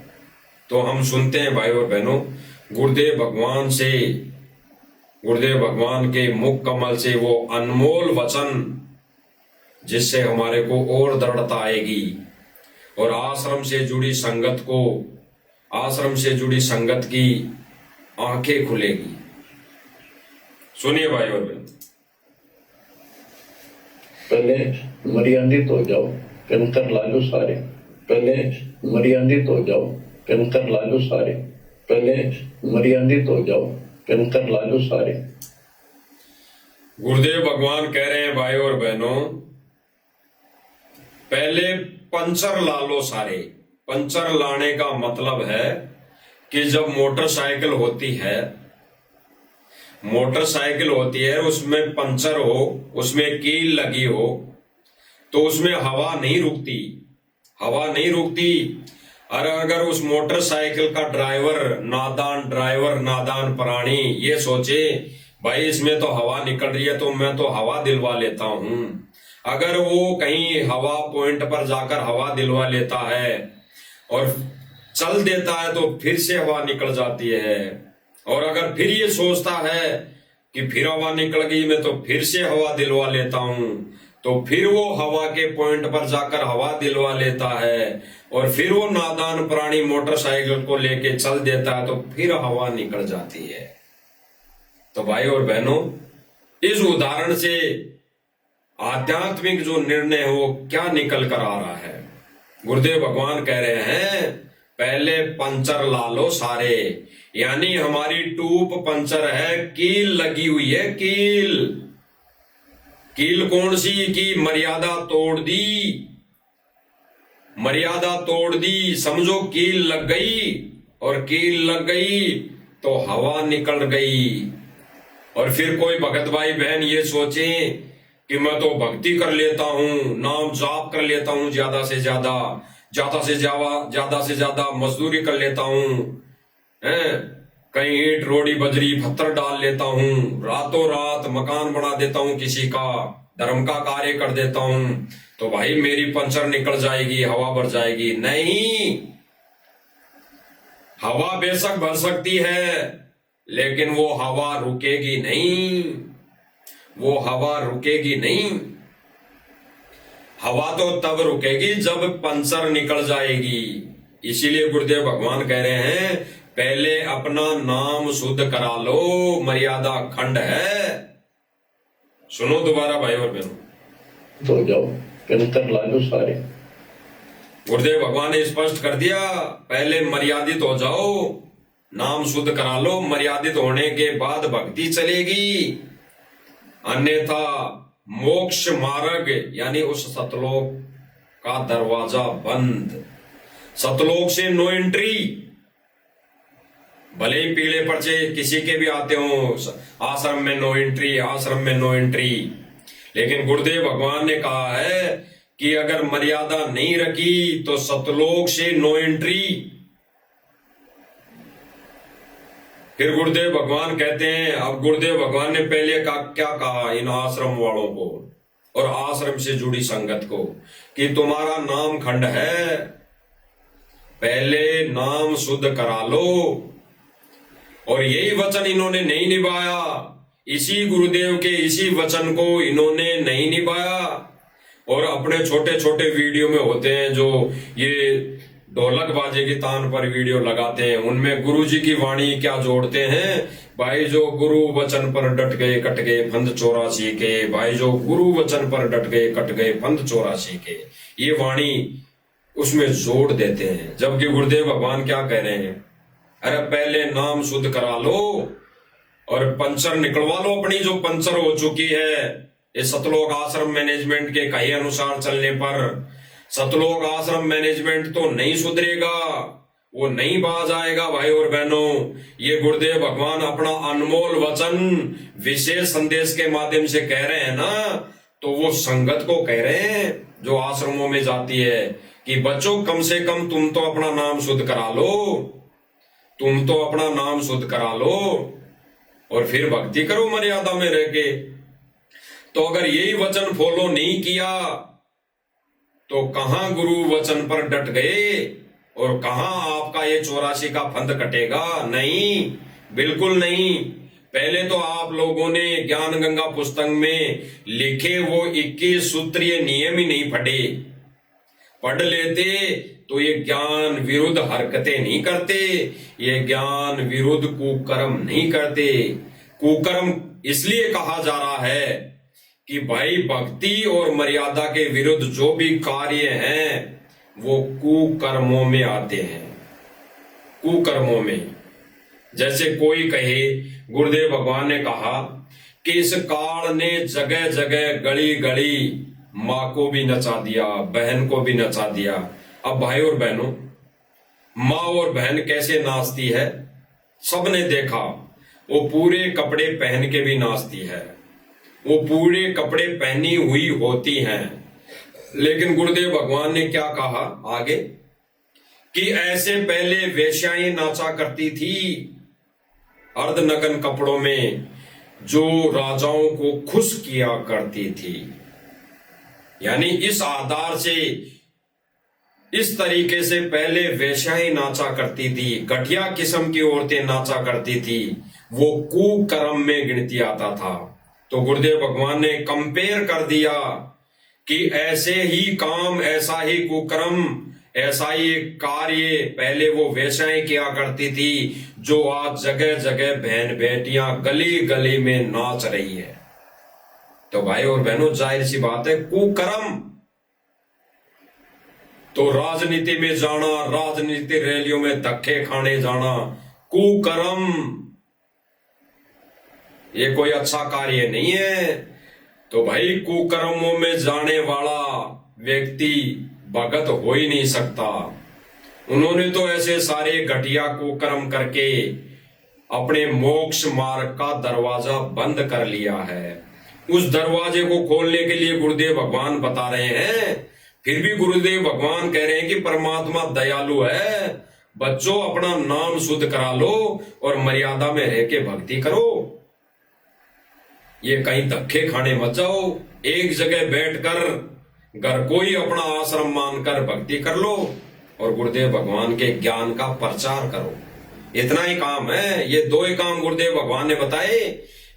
तो हम सुनते हैं भाई और बहनों, गुरुदेव भगवान से, गुरुदेव भगवान के मुख कमल से वो अनमोल वचन, जिससे हमारे को और दृढ़ता आएगी और आश्रम से जुड़ी संगत को, आश्रम से जुड़ी संगत की आंखें खुलेगी। सुनिए भाई और बहन, पहले मर्यादित हो जाओ, कंकर ला लो सारे। पहले मर्यादित हो जाओ, कंकर ला लो सारे। पहले मर्यादित हो जाओ, कंकर ला लो सारे। गुरुदेव भगवान कह रहे हैं भाई और बहनों, पहले पंचर ला लो सारे। पंचर लाने का मतलब है कि जब मोटरसाइकिल होती है, मोटरसाइकिल होती है, उसमें पंचर हो, उसमें कील लगी हो, तो उसमें हवा नहीं रुकती, हवा नहीं रुकती। और अगर उस मोटरसाइकिल का ड्राइवर, नादान प्राणी ये सोचे भाई इसमें तो हवा निकल रही है तो मैं तो हवा दिलवा लेता हूं, अगर वो कहीं हवा पॉइंट पर जाकर हवा दिलवा लेता है और चल देता है तो फिर से हवा निकल जाती है, और अगर फिर ये सोचता है कि फिर हवा निकल गई, मैं तो फिर से हवा दिलवा लेता हूं, तो फिर वो हवा के पॉइंट पर जाकर हवा दिलवा लेता है, और फिर वो नादान प्राणी मोटरसाइकिल को लेके चल देता है तो फिर हवा निकल जाती है। तो भाई और बहनों, इस उदाहरण से आध्यात्मिक जो निर्णय है वो क्या निकल कर आ रहा है? गुरुदेव भगवान कह रहे हैं पहले पंचर ला लो सारे, यानी हमारी ट्यूब पंचर है, कील लगी हुई है, कील। कील कौन सी? की मर्यादा तोड़ दी, मर्यादा तोड़ दी, समझो कील लग गई, और कील लग गई तो हवा निकल गई। और फिर कोई भगत भाई बहन ये सोचे कि मैं तो भक्ति कर लेता हूं, नाम जाप कर लेता हूं, ज्यादा से ज्यादा मजदूरी कर लेता हूं, कहीं ईंट रोड़ी बजरी पत्थर डाल लेता हूं, रातों रात मकान बना देता हूं, किसी का धर्म का कार्य कर देता हूं, तो भाई मेरी पंचर निकल जाएगी, हवा भर जाएगी। नहीं, हवा बेशक भर सकती है, लेकिन वो हवा रुकेगी नहीं, वो हवा रुकेगी नहीं। हवा तो तब रुकेगी जब पंचर निकल जाएगी। इसीलिए गुरुदेव भगवान कह रहे हैं, पहले अपना नाम शुद्ध करा लो, मर्यादा खंड है। सुनो दोबारा भाई और बहनों, तो जाओ पेंटर ला लो सारे। गुरुदेव भगवान ने स्पष्ट कर दिया, पहले मर्यादित हो जाओ, नाम शुद्ध करा लो, मर्यादित होने के बाद भक्ति चलेगी, अन्यथा मोक्ष मार्ग यानी उस सतलोक का दरवाजा बंद। सतलोक से नो एंट्री। भले ही पीले पर्चे किसी के भी आते हो, आश्रम में नो एंट्री, आश्रम में नो एंट्री, लेकिन गुरुदेव भगवान ने कहा है कि अगर मर्यादा नहीं रखी तो सतलोक से नो एंट्री। फिर गुरुदेव भगवान कहते हैं, अब गुरुदेव भगवान ने पहले क्या कहा इन आश्रम वालों को और आश्रम से जुड़ी संगत को, कि तुम्हारा नाम खंड है, पहले नाम शुद्ध करा लो। और यही वचन इन्होंने नहीं निभाया, इसी गुरुदेव के इसी वचन को इन्होंने नहीं निभाया, और अपने छोटे छोटे वीडियो में होते हैं जो ये ढोलक बाजे की तान पर वीडियो लगाते हैं, उनमें गुरु जी की वाणी क्या जोड़ते हैं, भाई जो गुरु वचन पर डट गए कट गए फंद 84 के, भाई जो गुरु वचन पर डट गए कट गए फंद 84 के, ये वाणी उसमें जोड़ देते हैं। जबकि गुरुदेव भगवान क्या कह रहे हैं, अरे पहले नाम शुद्ध करा लो और पंचर निकलवा लो अपनी, जो पंचर हो चुकी है इस सतलोक आश्रम मैनेजमेंट के कहे अनुसार चलने पर। सतलोक आश्रम मैनेजमेंट तो नहीं सुधरेगा, वो नहीं बाज आएगा भाई और बहनों। ये गुरुदेव भगवान अपना अनमोल वचन विशेष संदेश के माध्यम से कह रहे हैं ना, तो वो संगत को कह रहे हैं जो आश्रमों में जाती है कि बच्चों कम से कम तुम तो अपना नाम शुद्ध करा लो, तुम तो अपना नाम शुद्ध करा लो और फिर भक्ति करो मर्यादा में रह के। तो अगर यही वचन फॉलो नहीं किया तो कहां गुरु वचन पर डट गए और कहां आपका ये 84 का फंद कटेगा? नहीं, बिल्कुल नहीं। पहले तो आप लोगों ने ज्ञान गंगा पुस्तक में लिखे वो 21 सूत्रीय नियम ही नहीं पढ़ लेते तो ये ज्ञान विरुद्ध हरकतें नहीं करते, ये ज्ञान विरुद्ध कुकर्म नहीं करते। कुकर्म इसलिए कहा जा रहा है कि भाई भक्ति और मर्यादा के विरुद्ध जो भी कार्य हैं वो कुकर्मों में आते हैं। कुकर्मों में जैसे कोई कहे, गुरुदेव भगवान ने कहा कि इस काल ने जगह जगह गली गली माँ को भी नचा दिया, बहन को भी नचा दिया। अब भाई और बहनों, माँ और बहन कैसे नाचती है सबने देखा, वो पूरे कपड़े पहन के भी नाचती है, वो पूरे कपड़े पहनी हुई होती हैं। लेकिन गुरुदेव भगवान ने क्या कहा आगे कि ऐसे पहले वेश्याएं नाचा करती थी अर्धनग्न कपड़ों में, जो राजाओं को खुश किया करती थी। यानी इस आधार से, इस तरीके से पहले वेश्याएं नाचा करती थी, घटिया किस्म की औरतें नाचा करती थी, वो कुकर्म में गिनती आता था। तो गुरुदेव भगवान ने कंपेयर कर दिया कि ऐसे ही काम, ऐसा ही कुकर्म, ऐसा ही एक कार्य पहले वो वेश्याएं किया करती थी, जो आज जगह जगह बहन बेटियां गली गली में नाच रही है। तो भाई और बहनों, जाहिर सी बात है कुकर्म। तो राजनीति में जाना, राजनीति रैलियों में धक्के खाने जाना, कुकर्म, ये कोई अच्छा कार्य नहीं है। तो भाई कुकर्मों में जाने वाला व्यक्ति भगत हो ही नहीं सकता। उन्होंने तो ऐसे सारे घटिया कुकर्म करके अपने मोक्ष मार्ग का दरवाजा बंद कर लिया है। उस दरवाजे को खोलने के लिए गुरुदेव भगवान बता रहे हैं। फिर भी गुरुदेव भगवान कह रहे हैं कि परमात्मा दयालु है, बच्चों अपना नाम शुद्ध करा लो और मर्यादा में रह के भक्ति करो। ये कहीं धक्के खाने मत जाओ, एक जगह बैठकर घर को ही अपना आश्रम मानकर भक्ति कर लो और गुरुदेव भगवान के ज्ञान का प्रचार करो। इतना ही काम है। ये दो ही काम गुरुदेव भगवान ने बताए,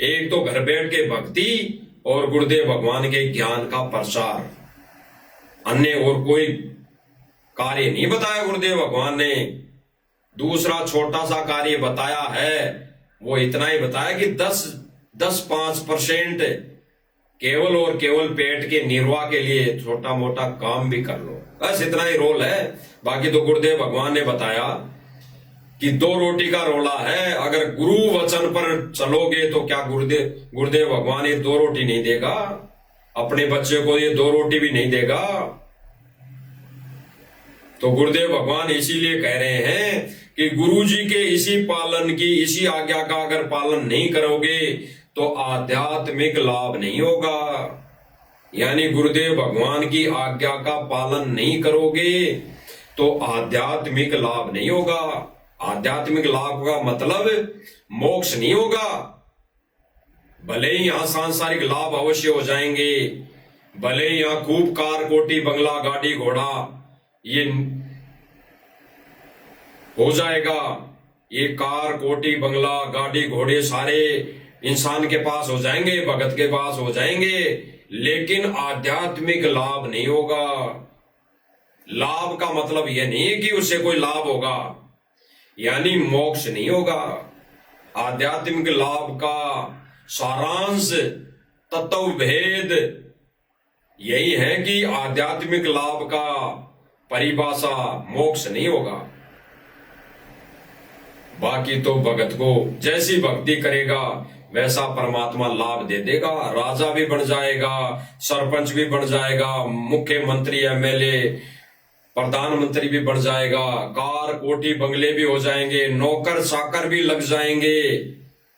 एक तो घर बैठ के भक्ति और गुरुदेव भगवान के ज्ञान का प्रचार। अन्य और कोई कार्य नहीं बताया गुरुदेव भगवान ने। दूसरा छोटा सा कार्य बताया है, वो इतना ही बताया कि 10-5% केवल और केवल पेट के निर्वाह के लिए छोटा मोटा काम भी कर लो, बस इतना ही रोल है। बाकी तो गुरुदेव भगवान ने बताया कि 2 रोटी का रोला है। अगर गुरु वचन पर चलोगे तो क्या गुरुदेव भगवान ये 2 रोटी नहीं देगा? अपने बच्चे को ये 2 रोटी भी नहीं देगा? तो गुरुदेव भगवान इसीलिए कह रहे हैं कि गुरु जी के इसी पालन की, इसी आज्ञा का अगर पालन नहीं करोगे तो आध्यात्मिक लाभ नहीं होगा। यानी गुरुदेव भगवान की आज्ञा का पालन नहीं करोगे तो आध्यात्मिक लाभ नहीं होगा। आध्यात्मिक लाभ का मतलब मोक्ष नहीं होगा। भले ही यहां सांसारिक लाभ अवश्य हो जाएंगे, भले ही यहां खूब कार कोठी बंगला गाड़ी घोड़ा ये हो जाएगा, ये कार कोठी बंगला गाड़ी घोड़े सारे इंसान के पास हो जाएंगे, भगत के पास हो जाएंगे, लेकिन आध्यात्मिक लाभ नहीं होगा। लाभ का मतलब यह नहीं है कि उससे कोई लाभ होगा, यानी मोक्ष नहीं होगा। आध्यात्मिक लाभ का सारांश तत्व भेद यही है कि आध्यात्मिक लाभ का परिभाषा मोक्ष नहीं होगा। बाकी तो भगत को जैसी भक्ति करेगा वैसा परमात्मा लाभ दे देगा। राजा भी बन जाएगा, सरपंच भी बन जाएगा, मुख्यमंत्री एमएलए प्रधानमंत्री भी बन जाएगा, कार कोठी बंगले भी हो जाएंगे, नौकर चाकर भी लग जाएंगे।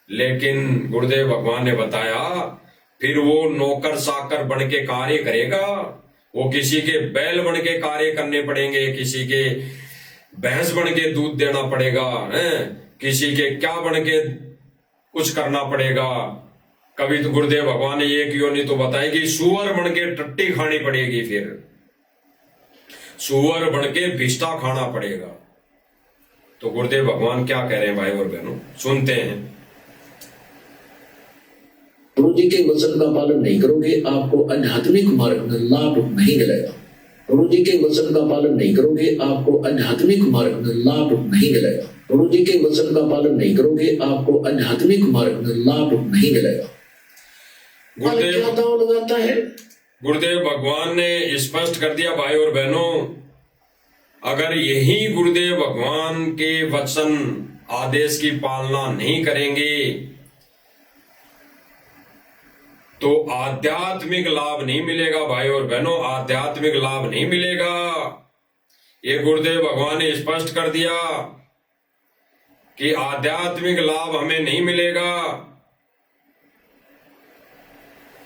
लेकिन गुरुदेव भगवान ने बताया फिर वो नौकर चाकर बन के कार्य करेगा, वो किसी के बैल बन के कार्य करने पड़ेंगे, किसी के भैंस बन के दूध देना पड़ेगा, किसी के क्या बन के कुछ करना पड़ेगा। कभी तो गुरुदेव भगवान ने एक योनि तो बताई कि सुअर बन के टट्टी खानी पड़ेगी, फिर सुअर बन के भिष्टा खाना पड़ेगा। तो गुरुदेव भगवान क्या कह रहे हैं भाई और बहनों, सुनते हैं। गुरु जी के वचन का पालन नहीं करोगे आपको आध्यात्मिक मार्ग में लाभ नहीं मिलेगा। गुरु जी के वचन का पालन नहीं करोगे आपको आध्यात्मिक मार्ग में लाभ नहीं मिलेगा। गुरु जी के वचन का पालन नहीं करोगे आपको आध्यात्मिक मार्ग में लाभ नहीं मिलेगा। क्या दाव लगाता है? गुरुदेव भगवान ने स्पष्ट कर दिया भाई और बहनों, अगर यही गुरुदेव भगवान के वचन आदेश की पालना नहीं करेंगे तो आध्यात्मिक लाभ नहीं मिलेगा। भाई और बहनों, आध्यात्मिक लाभ नहीं मिलेगा। ये गुरुदेव भगवान ने स्पष्ट कर दिया कि आध्यात्मिक लाभ हमें नहीं मिलेगा।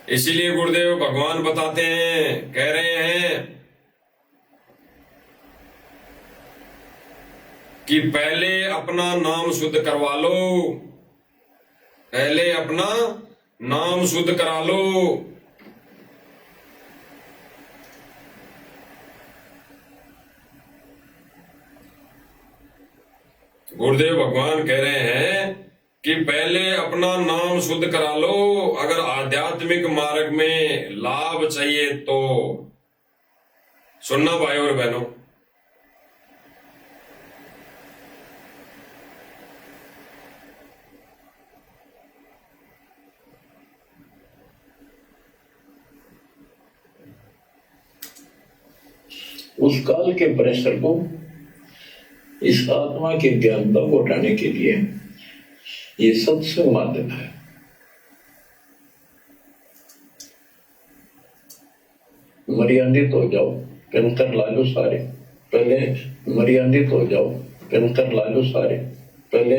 इसीलिए गुरुदेव भगवान बताते हैं, कह रहे हैं कि पहले अपना नाम शुद्ध करवा लो, पहले अपना नाम शुद्ध करा लो। गुरुदेव भगवान कह रहे हैं कि पहले अपना नाम शुद्ध करा लो। अगर आध्यात्मिक मार्ग में लाभ चाहिए तो सुनना भाई और बहनों, उस काल के प्रेशर को इस आत्मा के ज्ञानता को उठाने के लिए ये सत्संग माध्यम है। मर्यादित हो जाओ, अंतर ला लो सारे, पहले मर्यादित हो जाओ, अंतर ला लो सारे, पहले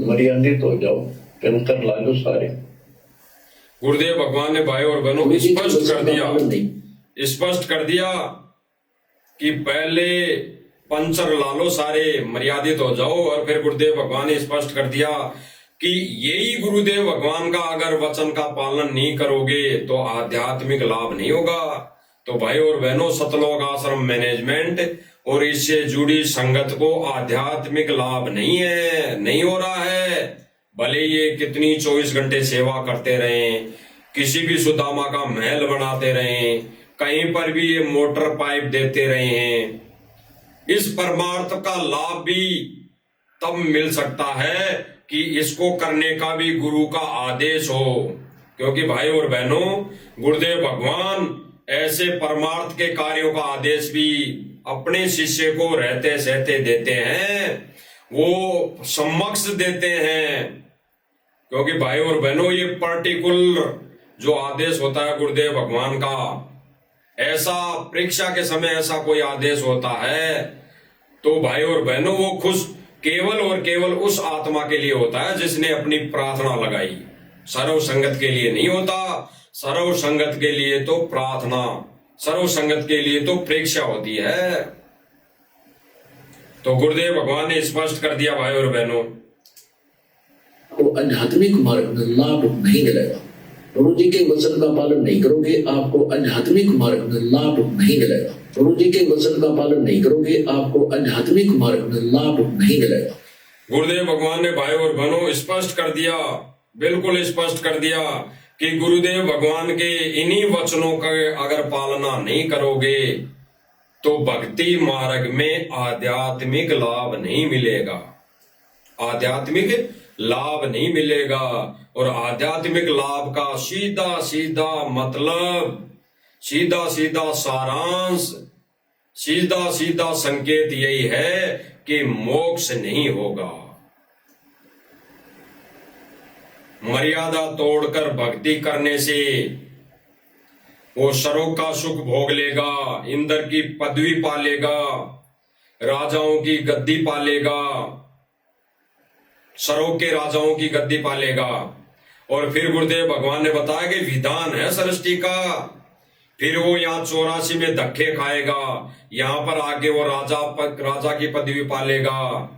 मर्यादित हो जाओ, अंतर ला लो सारे। गुरुदेव भगवान ने भाई और बहनों गुरु जी के स्पष्ट वचन कर का दिया, पालन नहीं। स्पष्ट कर दिया कि पहले पंचर ला लो, सारे मर्यादित हो जाओ। और फिर गुरुदेव भगवान ने स्पष्ट कर दिया कि यही गुरुदेव भगवान का अगर वचन का पालन नहीं करोगे तो आध्यात्मिक लाभ नहीं होगा। तो भाई और बहनों, सतलोक आश्रम मैनेजमेंट और इससे जुड़ी संगत को आध्यात्मिक लाभ नहीं है, नहीं हो रहा है। भले ये कितनी 24 घंटे सेवा करते रहें, किसी भी सुदामा का महल बनाते रहें, कहीं पर भी ये मोटर पाइप देते रहे हैं, इस परमार्थ का लाभ भी तब मिल सकता है कि इसको करने का भी गुरु का आदेश हो। क्योंकि भाई और बहनों, गुरुदेव भगवान ऐसे परमार्थ के कार्यों का आदेश भी अपने शिष्य को रहते सहते देते हैं, वो समक्ष देते हैं। क्योंकि भाई और बहनों, ये पर्टिकुलर जो आदेश होता है गुरुदेव भगवान का, ऐसा परीक्षा के समय ऐसा कोई आदेश होता है तो भाई और बहनों, वो खुश केवल और केवल उस आत्मा के लिए होता है जिसने अपनी प्रार्थना लगाई। सर्व संगत के लिए नहीं होता। सर्व संगत के लिए तो प्रार्थना, सर्व संगत के लिए तो परीक्षा होती है। तो गुरुदेव भगवान ने स्पष्ट कर दिया भाई और बहनों, वो आध्यात्मिक मार्ग में लाभ नहीं मिलेगा। गुरु जी के वचन का पालन नहीं करोगे, आपको आध्यात्मिक मार्ग में लाभ नहीं मिलेगा। गुरु जी के वचन का पालन नहीं करोगे, आपको आध्यात्मिक मार्ग में लाभ नहीं मिलेगा। गुरुदेव भगवान ने भाई और बहनों स्पष्ट कर दिया, बिल्कुल स्पष्ट कर दिया कि गुरुदेव भगवान के इन्हीं वचनों का अगर पालना नहीं करोगे तो भक्ति मार्ग में आध्यात्मिक लाभ नहीं मिलेगा, आध्यात्मिक लाभ नहीं मिलेगा। और आध्यात्मिक लाभ का सीधा सीधा मतलब, सीधा सीधा सारांश, सीधा सीधा संकेत यही है कि मोक्ष नहीं होगा। मर्यादा तोड़कर भक्ति करने से वो सरोग का सुख भोग लेगा, इंद्र की पदवी पालेगा, राजाओं की गद्दी पालेगा, सरोग के राजाओं की गद्दी पालेगा। और फिर गुरुदेव भगवान ने बताया कि विधान है सृष्टि का, फिर वो यहाँ 84 में धक्के खाएगा, यहाँ पर आके वो राजा की पदवी पालेगा,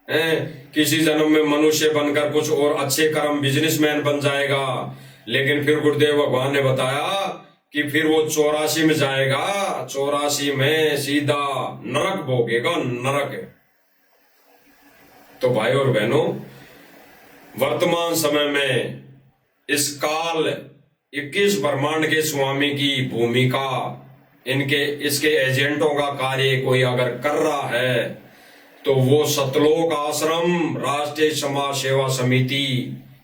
किसी जन्म में मनुष्य बनकर कुछ और अच्छे कर्म बिजनेसमैन बन जाएगा। लेकिन फिर गुरुदेव भगवान ने बताया कि फिर वो 84 में जाएगा, 84 में सीधा नरक भोगेगा, नरक। तो भाई और बहनों, वर्तमान समय में इस काल 21 ब्रह्मांड के स्वामी की भूमिका, इसके एजेंटों का कार्य कोई अगर कर रहा है तो वो सतलोक आश्रम राष्ट्रीय समाज सेवा समिति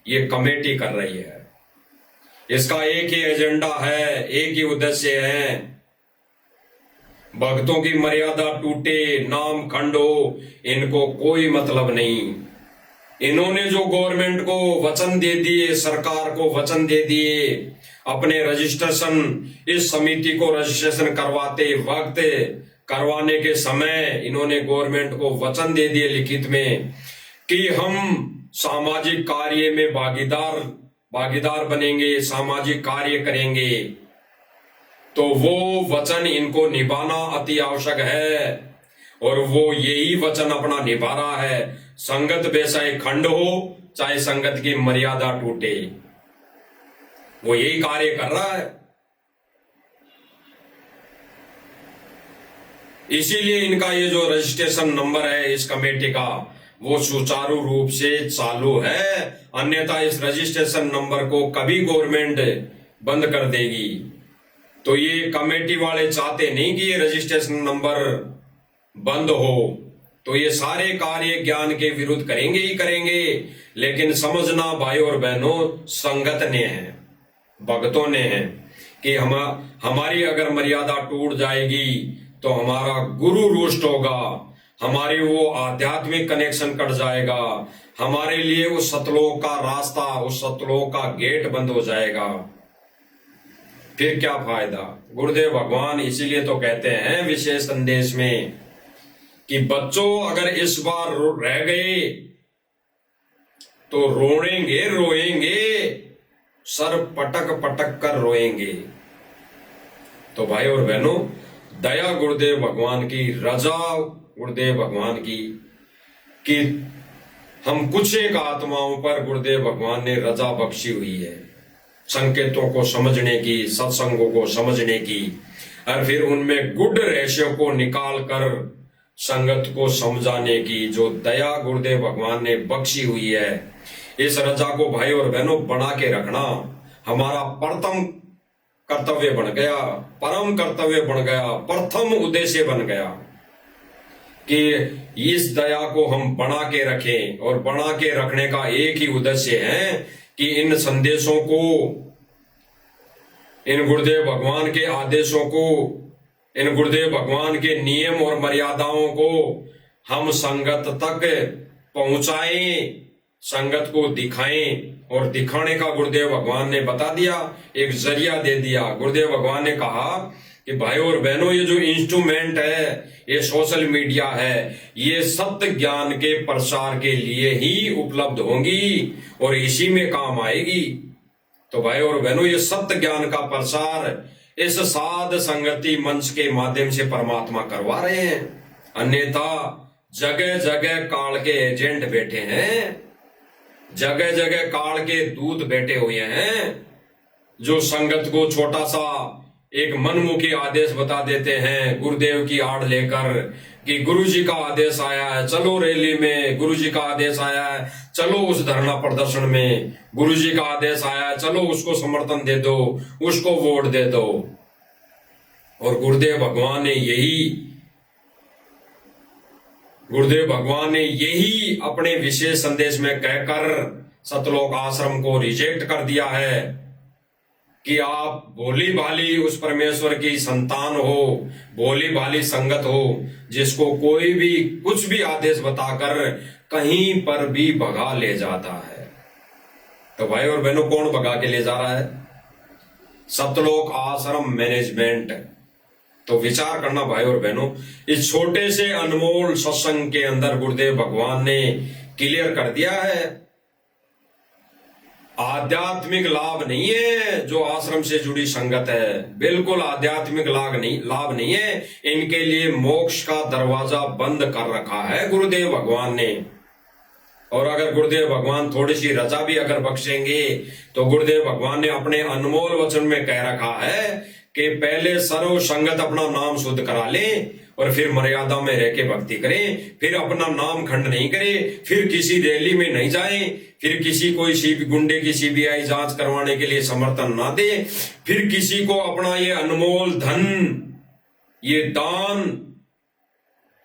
ये कमेटी कर रही है। इसका एक ही एजेंडा है, एक ही उद्देश्य है, भक्तों की मर्यादा टूटे, नाम खंड हो, इनको कोई मतलब नहीं। इन्होंने जो गवर्नमेंट को वचन दे दिए, सरकार को वचन दे दिए, अपने रजिस्ट्रेशन, इस समिति को रजिस्ट्रेशन करवाते वक्त, करवाने के समय इन्होंने गवर्नमेंट को वचन दे दिए लिखित में कि हम सामाजिक कार्य में भागीदार बनेंगे, सामाजिक कार्य करेंगे। तो वो वचन इनको निभाना अति आवश्यक है और वो यही वचन अपना निभा रहा है। संगत बेचाहे खंड हो, चाहे संगत की मर्यादा टूटे, वो यही कार्य कर रहा है। इसीलिए इनका ये जो रजिस्ट्रेशन नंबर है इस कमेटी का, वो सुचारू रूप से चालू है। अन्यथा इस रजिस्ट्रेशन नंबर को कभी गवर्नमेंट बंद कर देगी। तो ये कमेटी वाले चाहते नहीं कि ये रजिस्ट्रेशन नंबर बंद हो, तो ये सारे कार्य ज्ञान के विरुद्ध करेंगे ही करेंगे। लेकिन समझना भाई और बहनों, संगत ने है, भक्तों ने है कि हमारी अगर मर्यादा टूट जाएगी तो हमारा गुरु रुष्ट होगा, हमारी वो आध्यात्मिक कनेक्शन कट जाएगा, हमारे लिए उस सतलोक का रास्ता, उस सतलोक का गेट बंद हो जाएगा, फिर क्या फायदा। गुरुदेव भगवान इसीलिए तो कहते हैं विशेष संदेश में कि बच्चों अगर इस बार रह गए तो रोएंगे, सर पटक पटक कर रोएंगे। तो भाई और बहनों, दया गुरुदेव भगवान की, रजा गुरुदेव भगवान की कि हम कुछ एक आत्माओं पर गुरुदेव भगवान ने रजा बख्शी हुई है, संकेतों को समझने की, सत्संगों को समझने की, और फिर उनमें गुड रहस्यों को निकाल कर संगत को समझाने की जो दया गुरुदेव भगवान ने बख्शी हुई है। इस रजा को भाई और बहनों बना के रखना हमारा प्रथम कर्तव्य बन गया, परम कर्तव्य बन गया, प्रथम उद्देश्य बन गया कि इस दया को हम बना के रखें। और बना के रखने का एक ही उद्देश्य है कि इन संदेशों को, इन गुरुदेव भगवान के आदेशों को, इन गुरुदेव भगवान के नियम और मर्यादाओं को हम संगत तक पहुंचाएं, संगत को दिखाएं। और दिखाने का गुरुदेव भगवान ने बता दिया, एक जरिया दे दिया। गुरुदेव भगवान ने कहा कि भाई और बहनों, ये जो इंस्ट्रूमेंट है, ये सोशल मीडिया है, ये सत्य ज्ञान के प्रसार के लिए ही उपलब्ध होंगी और इसी में काम आएगी। तो भाई और बहनों, ये सत्य ज्ञान का प्रसार इस साध संगति मंच के माध्यम से परमात्मा करवा रहे हैं। अन्यथा जगह जगह काल के एजेंट बैठे हैं, जगह जगह काल के दूत बैठे हुए हैं, जो संगत को छोटा सा एक मनमुखी आदेश बता देते हैं गुरुदेव की आड़ लेकर कि गुरुजी का आदेश आया है, चलो रैली में, गुरुजी का आदेश आया है, चलो उस धरना प्रदर्शन में, गुरुजी का आदेश आया है, चलो उसको समर्थन दे दो, उसको वोट दे दो। और गुरुदेव भगवान ने यही अपने विशेष संदेश में कहकर सतलोक आश्रम को रिजेक्ट कर दिया है कि आप भोली भाली उस परमेश्वर की संतान हो, भोली भाली संगत हो, जिसको कोई भी कुछ भी आदेश बताकर कहीं पर भी भगा ले जाता है। तो भाई और बहनों, कौन भगा के ले जा रहा है? सतलोक आश्रम मैनेजमेंट। तो विचार करना भाई और बहनों, इस छोटे से अनमोल सत्संग के अंदर गुरुदेव भगवान ने क्लियर कर दिया है, आध्यात्मिक लाभ नहीं है जो आश्रम से जुड़ी संगत है, बिल्कुल आध्यात्मिक लाभ नहीं है। इनके लिए मोक्ष का दरवाजा बंद कर रखा है गुरुदेव भगवान ने। और अगर गुरुदेव भगवान थोड़ी सी रजा भी अगर बख्शेंगे तो गुरुदेव भगवान ने अपने अनमोल वचन में कह रखा है कि पहले सर्व संगत अपना नाम शुद्ध करा लें और फिर मर्यादा में रह के भक्ति करें, फिर अपना नाम खंड नहीं करें, फिर किसी रैली में नहीं जाएं, फिर किसी कोई गुंडे की सीबीआई जांच करवाने के लिए समर्थन ना दे, फिर किसी को अपना ये अनमोल धन, ये दान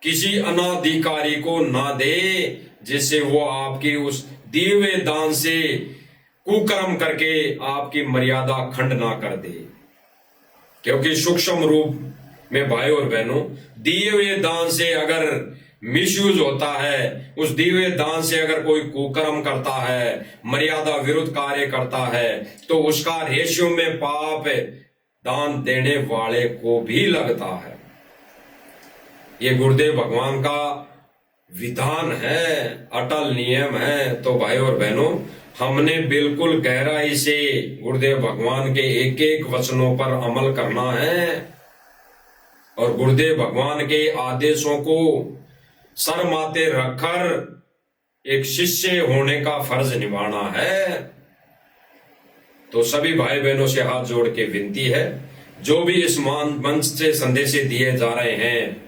किसी अनाधिकारी को ना दे, जिससे वो आपकी उस दिए हुए दान से कुकर्म करके आपकी मर्यादा खंड ना कर दे। क्योंकि सूक्ष्म रूप में भाई और बहनों, दिए हुए दान से अगर मिसयूज होता है, उस दिए हुए दान से अगर कोई कुकर्म करता है, मर्यादा विरुद्ध कार्य करता है, तो उसका रेशियो में पाप दान देने वाले को भी लगता है। ये गुरुदेव भगवान का विधान है, अटल नियम है। तो भाई और बहनों, हमने बिल्कुल गहराई से गुरुदेव भगवान के एक एक वचनों पर अमल करना है और गुरुदेव भगवान के आदेशों को सर माथे रखकर एक शिष्य होने का फर्ज निभाना है। तो सभी भाई बहनों से हाथ जोड़ के विनती है, जो भी इस मंच से संदेश दिए जा रहे हैं,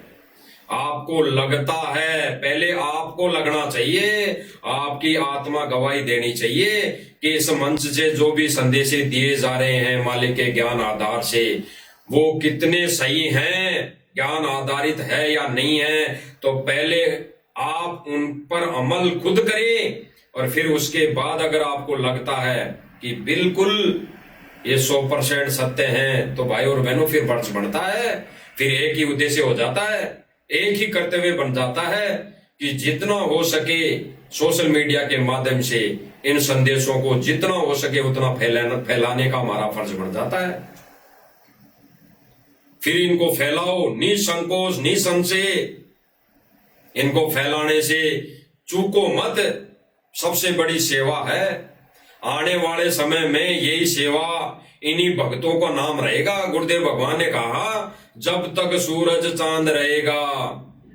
आपको लगता है, पहले आपको लगना चाहिए, आपकी आत्मा गवाही देनी चाहिए कि इस मंच से जो भी संदेश दिए जा रहे हैं मालिक के ज्ञान आधार से, वो कितने सही हैं, ज्ञान आधारित है या नहीं है। तो पहले आप उन पर अमल खुद करें और फिर उसके बाद अगर आपको लगता है कि बिल्कुल ये 100% सत्य हैं, तो भाई और बहनों फिर फर्ज बनता है, फिर एक ही उद्देश्य हो जाता है, एक ही कर्तव्य बन जाता है कि जितना हो सके सोशल मीडिया के माध्यम से इन संदेशों को जितना हो सके उतना फैलाने का हमारा फर्ज बन जाता है। फिर इनको फैलाओ निसंकोच निसंशय, इनको फैलाने से चूको मत, सबसे बड़ी सेवा है। आने वाले समय में यही सेवा इन्हीं भक्तों का नाम रहेगा। गुरुदेव भगवान ने कहा जब तक सूरज चांद रहेगा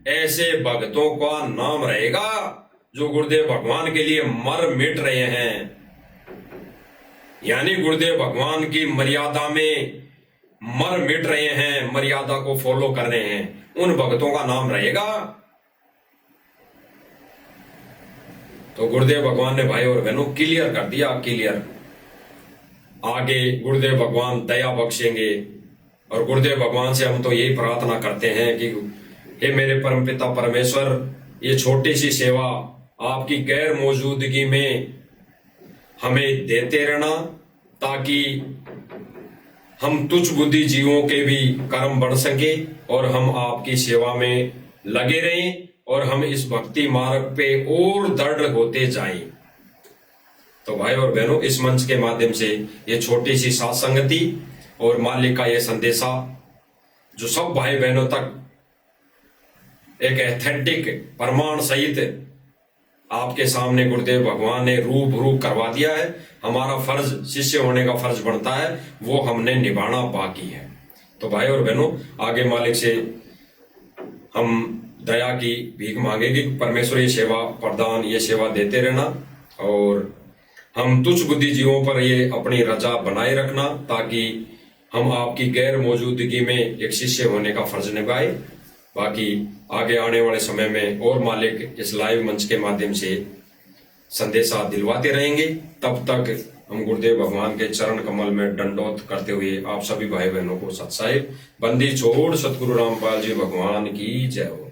ऐसे भक्तों का नाम रहेगा जो गुरुदेव भगवान के लिए मर मिट रहे हैं। यानी गुरुदेव भगवान की मर्यादा में मर मिट रहे हैं, मर्यादा को फॉलो कर रहे हैं, उन भक्तों का नाम रहेगा। तो गुरुदेव भगवान ने भाई और बहनों क्लियर कर दिया, क्लियर। आगे गुरुदेव भगवान दया बख्शेंगे और गुरुदेव भगवान से हम तो यही प्रार्थना करते हैं कि हे मेरे परमपिता परमेश्वर, ये छोटी सी सेवा आपकी गैर मौजूदगी में हमें देते रहना ताकि हम तुच्छ बुद्धि जीवों के भी कर्म बढ़ सके और हम आपकी सेवा में लगे रहें और हम इस भक्ति मार्ग पे और दृढ़ होते जाएं। तो भाई और बहनों, इस मंच के माध्यम से ये छोटी सी साथ संगति और मालिक का ये संदेशा जो सब भाई बहनों तक एक एथेंटिक प्रमाण सहित आपके सामने गुरुदेव भगवान ने रूबरू करवा दिया है। हमारा फर्ज, शिष्य होने का फर्ज बनता है, वो हमने निभाना बाकी है। तो भाई और बहनों, आगे मालिक से हम दया की भीख मांगेंगे, परमेश्वर ये सेवा प्रदान, ये सेवा देते रहना और हम तुच्छ बुद्धि जीवों पर ये अपनी रजा बनाए रखना ताकि हम आपकी गैर मौजूदगी में एक शिष्य होने का फर्ज निभाए। बाकी आगे आने वाले समय में और मालिक इस लाइव मंच के माध्यम से संदेशा दिलवाते रहेंगे। तब तक हम गुरुदेव भगवान के चरण कमल में दंडोत करते हुए आप सभी भाई बहनों को सत्साहिब बंदी छोड़ सतगुरु रामपाल जी भगवान की जय हो।